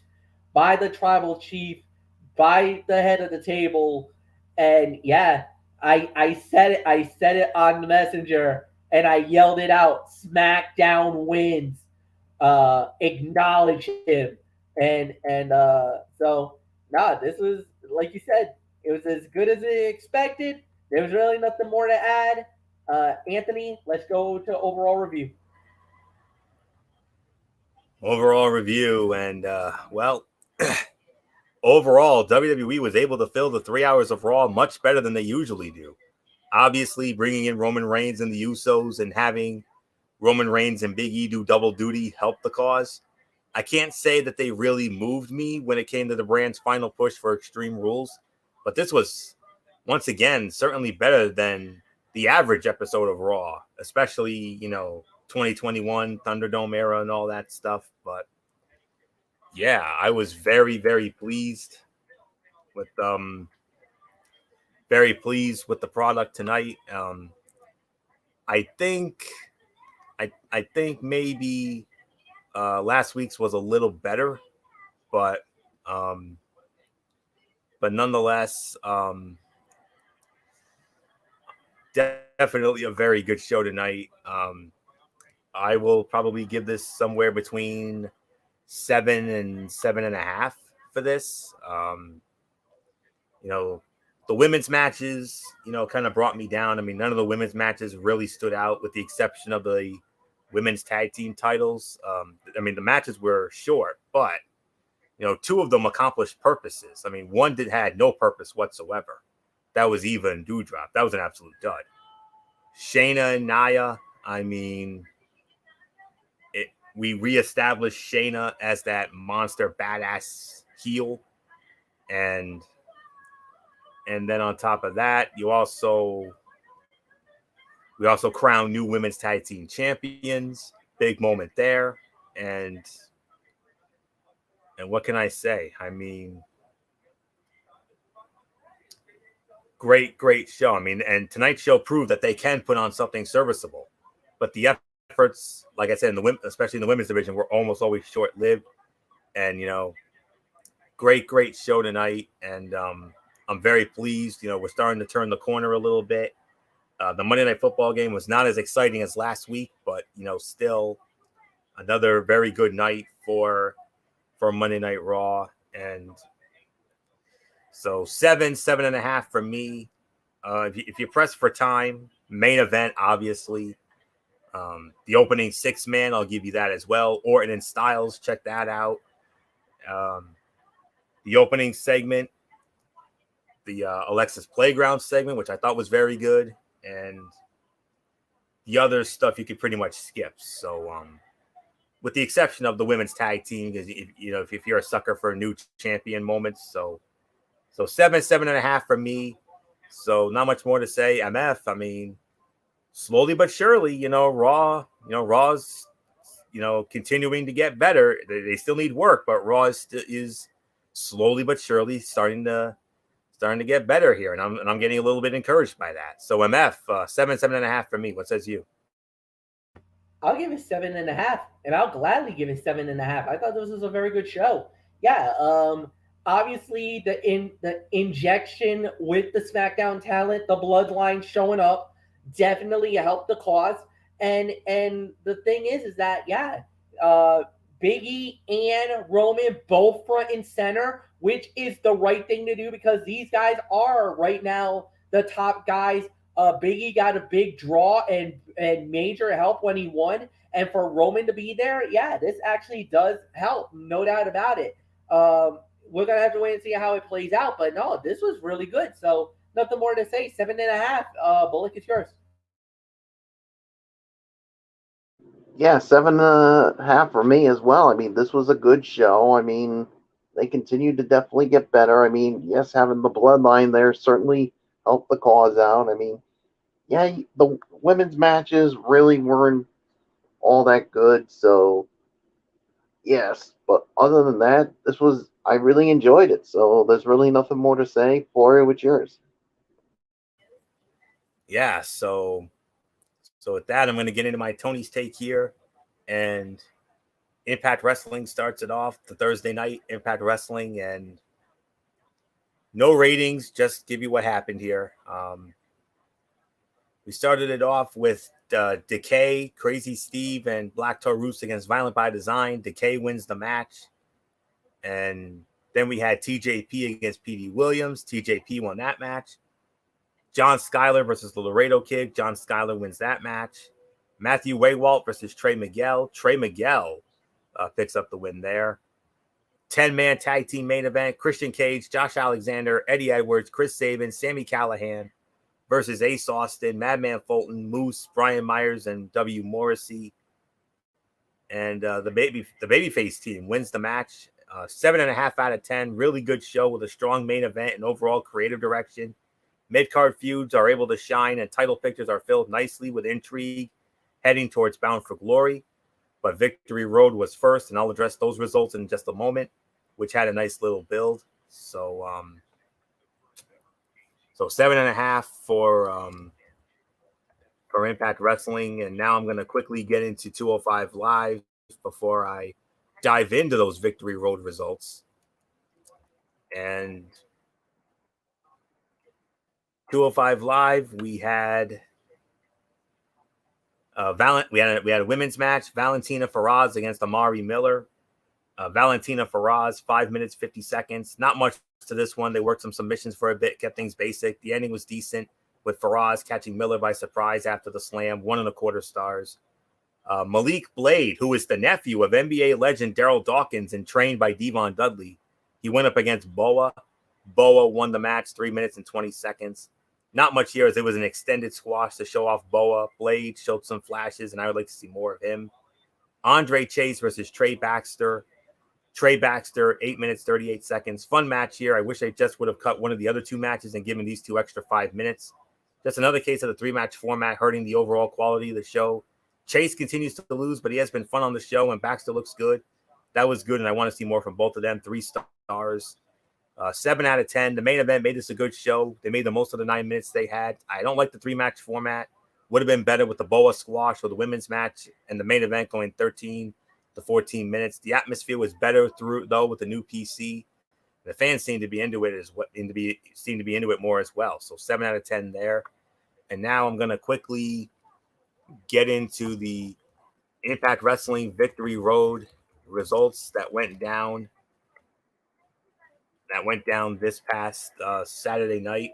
by the tribal chief, by the head of the table, and yeah, I said it on the messenger. And I yelled it out. SmackDown wins. Acknowledge him. And this was, like you said, it was as good as expected. There was really nothing more to add. Anthony, let's go to overall review. Overall review, and overall, WWE was able to fill the 3 hours of Raw much better than they usually do. Obviously, bringing in Roman Reigns and the Usos and having Roman Reigns and Big E do double duty help the cause. I can't say that they really moved me when it came to the brand's final push for Extreme Rules, but this was, once again, certainly better than the average episode of Raw, especially, 2021 Thunderdome era and all that stuff. But yeah, I was very, very pleased with the product tonight. I think maybe last week's was a little better, but nonetheless, definitely a very good show tonight. I will probably give this somewhere between 7 and 7.5 for this. The women's matches, kind of brought me down. I mean, none of the women's matches really stood out with the exception of the women's tag team titles. I mean, the matches were short, but, two of them accomplished purposes. I mean, one had no purpose whatsoever. That was Eva and Doudrop. That was an absolute dud. Shayna and Nia, I mean, we reestablished Shayna as that monster badass heel. And then on top of that, we also crowned new women's tag team champions. Big moment there. And what can I say? I mean, great show. I mean, and tonight's show proved that they can put on something serviceable. But the efforts, like I said, especially in the women's division, were almost always short-lived. And, great show tonight. And I'm very pleased. We're starting to turn the corner a little bit. The Monday Night Football game was not as exciting as last week, but, still another very good night for Monday Night Raw. And so 7.5 for me. If you press for time, main event, obviously. The opening 6-man, I'll give you that as well. Orton and Styles, check that out. The opening segment, the Alexis Playground segment, which I thought was very good, and the other stuff you could pretty much skip. So, with the exception of the women's tag team, because if you're a sucker for new champion moments, so 7.5 for me. So not much more to say. MF, I mean, slowly but surely, Raw's, continuing to get better. They still need work, but Raw is slowly but surely starting to get better here, and I'm getting a little bit encouraged by that. So MF, 7.5 for me. What says you? I'll give it 7.5, and I'll gladly give it 7.5. I thought this was a very good show. Yeah, obviously the injection with the SmackDown talent, the bloodline showing up, definitely helped the cause. And the thing is that Big E and Roman both front and center, which is the right thing to do because these guys are right now the top guys. Big E got a big draw and major help when he won. And for Roman to be there, this actually does help. No doubt about it. We're going to have to wait and see how it plays out. But no, this was really good. So nothing more to say. 7.5. Bullock, it's yours. Yeah, 7.5 for me as well. I mean, this was a good show. I mean, they continue to definitely get better. I mean, yes, having the bloodline there certainly helped the cause out. I mean, yeah, the women's matches really weren't all that good. So, yes, but other than that, I really enjoyed it. So there's really nothing more to say. Flory, what's yours? Yeah, so with that, I'm going to get into my Tony's take here. And Impact Wrestling starts it off, the Thursday night Impact Wrestling, and no ratings, just give you what happened here. We started it off with Decay, Crazy Steve, and Black Taurus against Violent by Design. Decay wins the match. And then we had TJP against PD Williams. TJP won that match. John Skyler versus the Laredo Kid. John Skyler wins that match. Matthew Waywalt versus Trey Miguel. Trey Miguel picks up the win there. 10-man tag team main event. Christian Cage, Josh Alexander, Eddie Edwards, Chris Sabin, Sami Callihan versus Ace Austin, Madman Fulton, Moose, Brian Myers, and W. Morrissey. And the babyface team wins the match. 7.5 out of 10. Really good show with a strong main event and overall creative direction. Mid-card feuds are able to shine, and title pictures are filled nicely with intrigue heading towards Bound for Glory. But Victory Road was first, and I'll address those results in just a moment, which had a nice little build. So 7.5 for Impact Wrestling. And now I'm going to quickly get into 205 Live before I dive into those Victory Road results. And 205 Live, we had we had a women's match, Valentina Feroz against Amari Miller. Valentina Feroz, 5 minutes, 50 seconds. Not much to this one. They worked some submissions for a bit, kept things basic. The ending was decent, with Feroz catching Miller by surprise after the slam, 1.25 stars. Malik Blade, who is the nephew of NBA legend Daryl Dawkins and trained by Devon Dudley, he went up against Boa. Boa won the match, 3 minutes and 20 seconds. Not much here, as it was an extended squash to show off Boa. Blade showed some flashes, and I would like to see more of him. Andre Chase versus Trey Baxter. Trey Baxter, 8 minutes, 38 seconds. Fun match here. I wish they just would have cut one of the other two matches and given these two extra 5 minutes. Just another case of the three-match format hurting the overall quality of the show. Chase continues to lose, but he has been fun on the show, and Baxter looks good. That was good, and I want to see more from both of them. 3 stars. 7 out of 10. The main event made this a good show. They made the most of the 9 minutes they had. I don't like the 3-match format. Would have been better with the Boa squash or the women's match and the main event going 13 to 14 minutes. The atmosphere was better though with the new PC. The fans seem to be into it more as well. So 7 out of 10 there. And now I'm going to quickly get into the Impact Wrestling Victory Road results that went down this past Saturday night.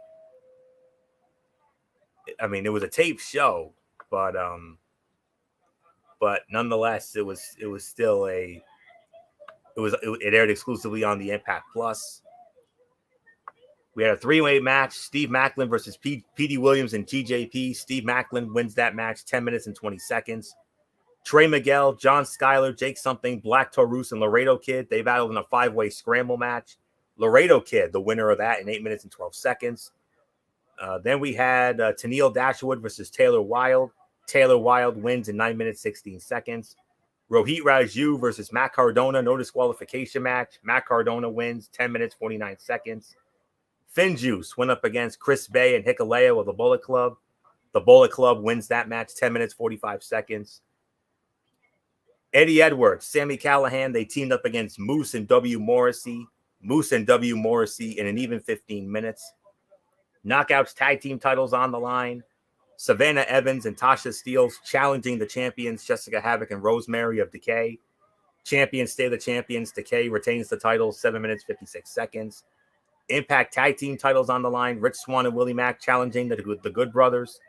I mean, it was a taped show, but nonetheless, it aired exclusively on the Impact Plus. We had a 3-way match: Steve Macklin versus P.D. Williams and TJP. Steve Macklin wins that match, 10 minutes and 20 seconds. Trey Miguel, John Schuyler, Jake Something, Black Taurus, and Laredo Kid, they battled in a 5-way scramble match. Laredo Kid, the winner of that, in 8 minutes and 12 seconds. Then we had Tennille Dashwood versus Taylor Wilde. Taylor Wilde wins in 9 minutes, 16 seconds. Rohit Raju versus Matt Cardona, no disqualification match. Matt Cardona wins, 10 minutes, 49 seconds. Finjuice went up against Chris Bay and Hikuleo of the Bullet Club. The Bullet Club wins that match, 10 minutes, 45 seconds. Eddie Edwards, Sammy Callahan, they teamed up against Moose and W. Morrissey. Moose and W. Morrissey in an even 15 minutes. Knockouts tag team titles on the line. Savannah Evans and Tasha Steeles challenging the champions Jessica Havoc and Rosemary of Decay. Champions stay the champions. Decay retains the title, 7 minutes, 56 seconds. Impact tag team titles on the line. Rich Swann and Willie Mack challenging the Good Brothers.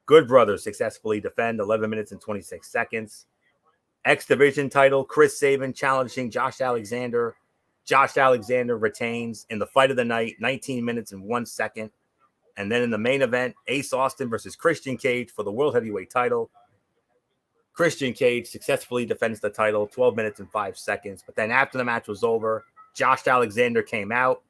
Good Brothers successfully defend, 11 minutes and 26 seconds. X Division title, Chris Sabin challenging Josh Alexander. Josh Alexander retains in the fight of the night, 19 minutes and 1 second. And then in the main event, Ace Austin versus Christian Cage for the World Heavyweight title. Christian Cage successfully defends the title, 12 minutes and 5 seconds. But then after the match was over, Josh Alexander came out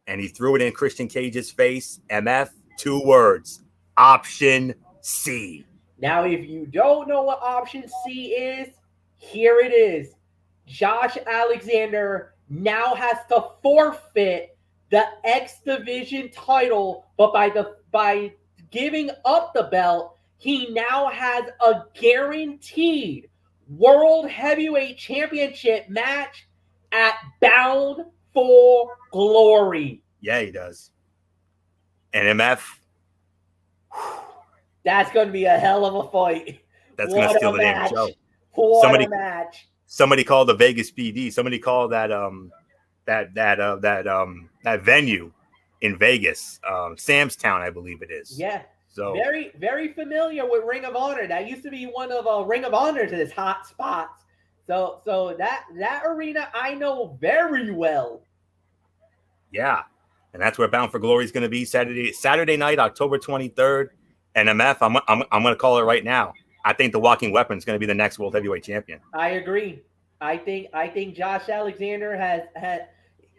and he threw it in Christian Cage's face. MF, 2 words, Option C. Now, if you don't know what Option C is, here it is. Josh Alexander now has to forfeit the X Division title, but by giving up the belt, he now has a guaranteed World Heavyweight Championship match at Bound for Glory. Yeah, he does. And MF, that's going to be a hell of a fight. That's going to steal the damn show. What a match. Somebody called the Vegas PD. Somebody called that venue in Vegas, Sam's Town, I believe it is. Yeah. So very, very familiar with Ring of Honor. That used to be one of Ring of Honor's hot spots. So that arena I know very well. Yeah. And that's where Bound for Glory is going to be Saturday night, October 23rd. And MF, I'm going to call it right now. I think the Walking Weapon is going to be the next World Heavyweight Champion. I agree. I think Josh Alexander has had.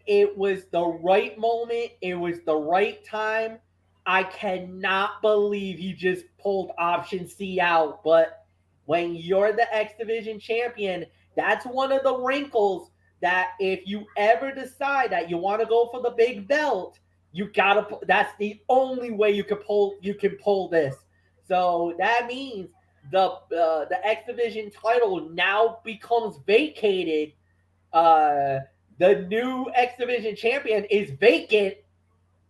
It was the right moment. It was the right time. I cannot believe he just pulled option C out. But when you're the X Division champion, that's one of the wrinkles that if you ever decide that you want to go for the big belt, you gotta. That's the only way you can pull this. So that means the X Division title now becomes vacated. The new X Division champion is vacant.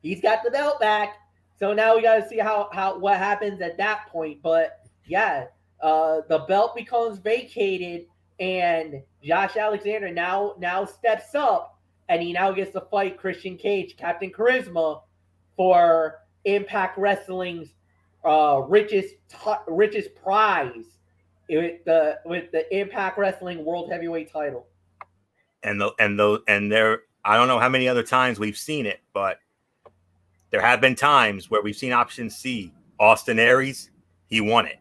He's got the belt back. So now we got to see how what happens at that point. But yeah, the belt becomes vacated, and Josh Alexander now steps up, and he now gets to fight Christian Cage, Captain Charisma, for Impact Wrestling's richest prize with the Impact Wrestling World Heavyweight title. And there, I don't know how many other times we've seen it, but there have been times where we've seen option C. Austin Aries, he won it.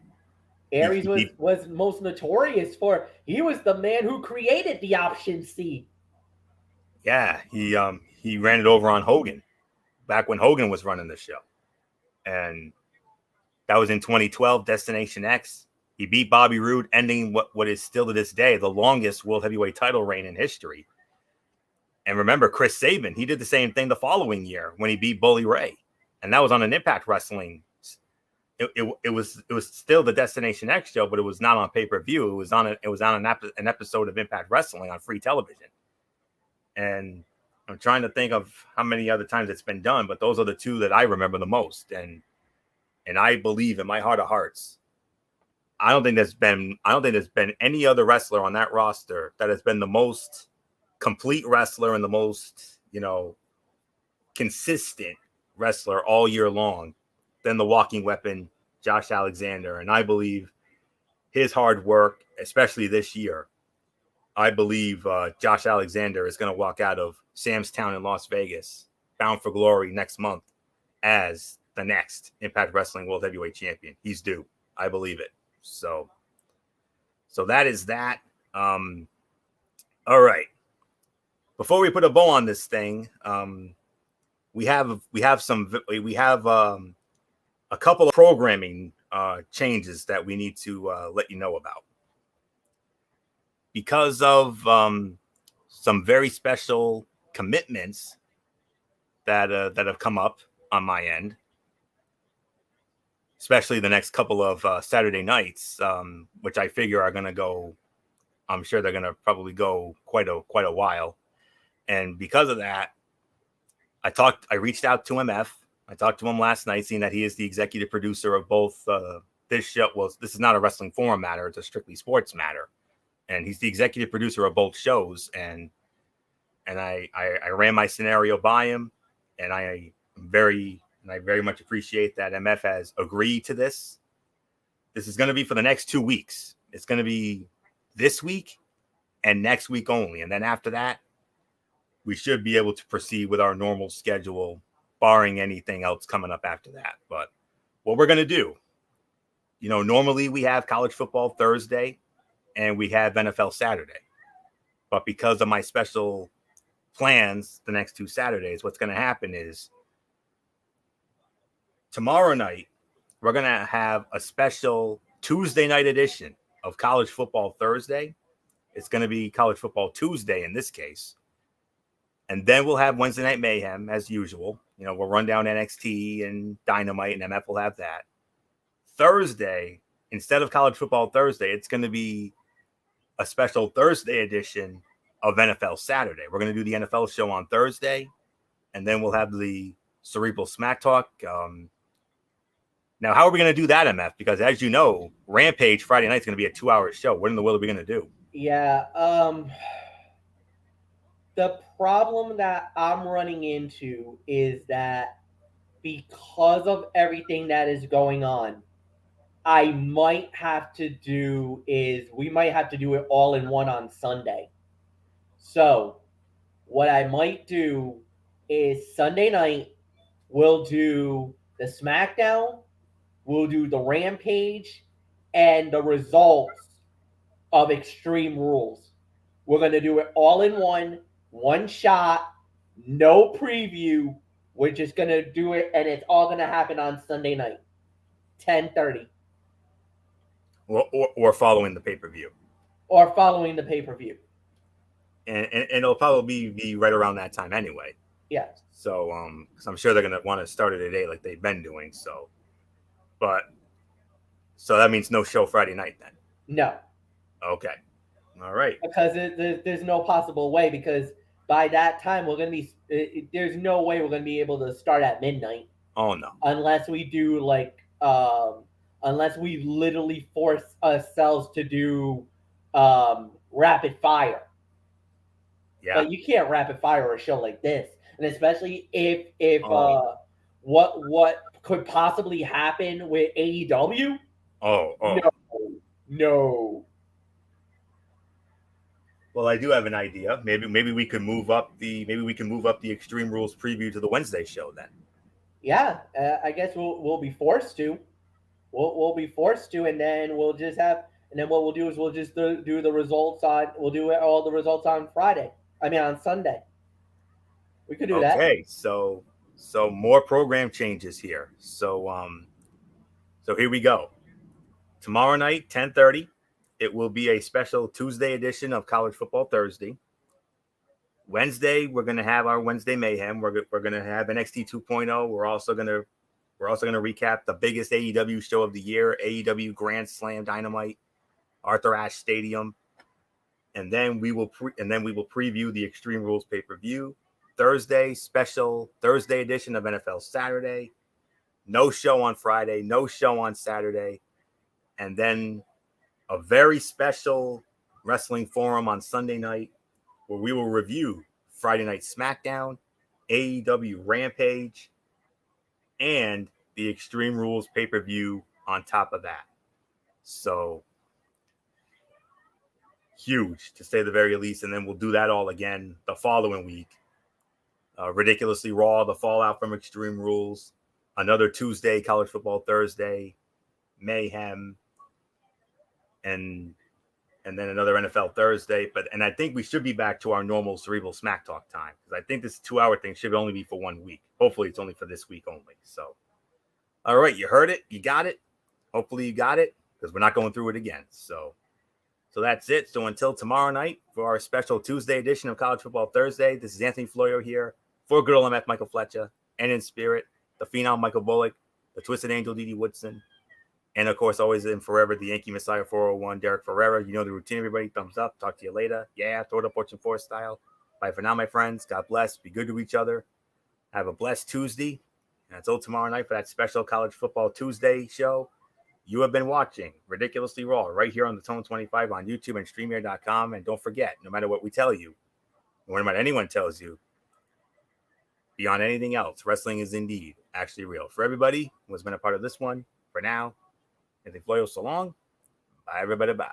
Aries was most notorious for. He was the man who created the option C. Yeah, he ran it over on Hogan back when Hogan was running the show, and that was in 2012. Destination X. He beat Bobby Roode, ending what is still to this day the longest World Heavyweight title reign in history. And remember, Chris Sabin, he did the same thing the following year when he beat Bully Ray, and that was on an Impact Wrestling. It was still the Destination X show, but it was not on pay-per-view. It was on an episode of Impact Wrestling on free television. And I'm trying to think of how many other times it's been done, but those are the two that I remember the most. And I believe in my heart of hearts, I don't think there's been any other wrestler on that roster that has been the most complete wrestler and the most, consistent wrestler all year long than the Walking Weapon, Josh Alexander. And I believe his hard work, especially this year, I believe Josh Alexander is going to walk out of Sam's Town in Las Vegas, Bound for Glory next month, as the next Impact Wrestling World Heavyweight Champion. He's due. I believe it. So that is that. All right. Before we put a bow on this thing, we have a couple of programming changes that we need to let you know about because of some very special commitments that have come up on my end. Especially the next couple of Saturday nights, which I figure are going to go. I'm sure they're going to probably go quite a while, and because of that, I reached out to MF. I talked to him last night, seeing that he is the executive producer of both this show. Well, this is not a wrestling forum matter; it's a strictly sports matter, and he's the executive producer of both shows. And I ran my scenario by him, and I very much appreciate that MF has agreed to this. This is going to be for the next 2 weeks. It's going to be this week and next week only. And then after that, we should be able to proceed with our normal schedule, barring anything else coming up after that. But what we're going to do, normally we have college football Thursday and we have NFL Saturday. But because of my special plans the next 2 Saturdays, what's going to happen is tomorrow night, we're going to have a special Tuesday night edition of College Football Thursday. It's going to be College Football Tuesday in this case. And then we'll have Wednesday Night Mayhem as usual. We'll run down NXT and Dynamite, and MF will have that. Thursday, instead of College Football Thursday, it's going to be a special Thursday edition of NFL Saturday. We're going to do the NFL show on Thursday, and then we'll have the Cerebral Smack Talk. Now, how are we going to do that, MF? Because as you know, Rampage Friday night is going to be a 2-hour show. What in the world are we going to do? Yeah. The problem that I'm running into is that because of everything that is going on, we might have to do it all in one on Sunday. So what I might do is Sunday night. We'll do the SmackDown, we'll do the Rampage, and the results of Extreme Rules. We're going to do it all in one shot, no preview. We're just going to do it, and it's all going to happen on Sunday night, 10:30. Or following the pay-per-view. Or following the pay-per-view. And it'll probably be right around that time anyway. Yeah. So, because I'm sure they're going to want to start it today like they've been doing. So that means no show Friday night then? No. Okay. All right. Because there's no possible way, because by that time we're going to be, there's no way we're going to be able to start at midnight. Oh, no. Unless we do unless we literally force ourselves to do rapid fire. Yeah. But you can't rapid fire a show like this. And especially if what could possibly happen with AEW? Oh. No. Well, I do have an idea. Maybe we can move up the Extreme Rules preview to the Wednesday show then. Yeah, I guess we'll be forced to. We'll be forced to, and then we'll just have. And then what we'll do is we'll just do the results on. We'll do all the results on Friday. On Sunday. We could do that. Okay, so more program changes here. So here we go. Tomorrow night, 10:30, it will be a special Tuesday edition of College Football Thursday. Wednesday, we're going to have our Wednesday Mayhem. We're going to have NXT 2.0. We're also going to recap the biggest AEW show of the year, AEW Grand Slam Dynamite, Arthur Ashe Stadium. And then we will preview the Extreme Rules pay-per-view. Thursday, special Thursday edition of NFL Saturday. No show on Friday, no show on Saturday. And then a very special wrestling forum on Sunday night where we will review Friday Night SmackDown, AEW Rampage, and the Extreme Rules pay-per-view on top of that. So huge, to say the very least. And then we'll do that all again the following week. Ridiculously Raw, the fallout from Extreme Rules, another Tuesday, College Football Thursday, Mayhem, and then another NFL Thursday. And I think we should be back to our normal Cerebral Smack Talk time, because I think this 2-hour thing should only be for 1 week. Hopefully it's only for this week only. So, all right, you heard it. You got it. Hopefully you got it, because we're not going through it again. So that's it. So until tomorrow night for our special Tuesday edition of College Football Thursday, this is Anthony Florio here for Good Old MF Michael Fletcher, and in spirit, the Phenom Michael Bullock, the Twisted Angel Didi Woodson, and of course, always and forever, the Yankee Messiah 401, Derek Ferreira. You know the routine, everybody. Thumbs up. Talk to you later. Yeah, throw it up, Fortune 4 style. Bye for now, my friends. God bless. Be good to each other. Have a blessed Tuesday. And until tomorrow night for that special College Football Tuesday show, you have been watching Ridiculously Raw right here on the Tone 25 on YouTube and StreamYard.com. And don't forget, no matter what we tell you, no matter anyone tells you, beyond anything else, wrestling is indeed actually real. For everybody who has been a part of this one, for now, Anthony Florio, so long. Bye, everybody. Bye.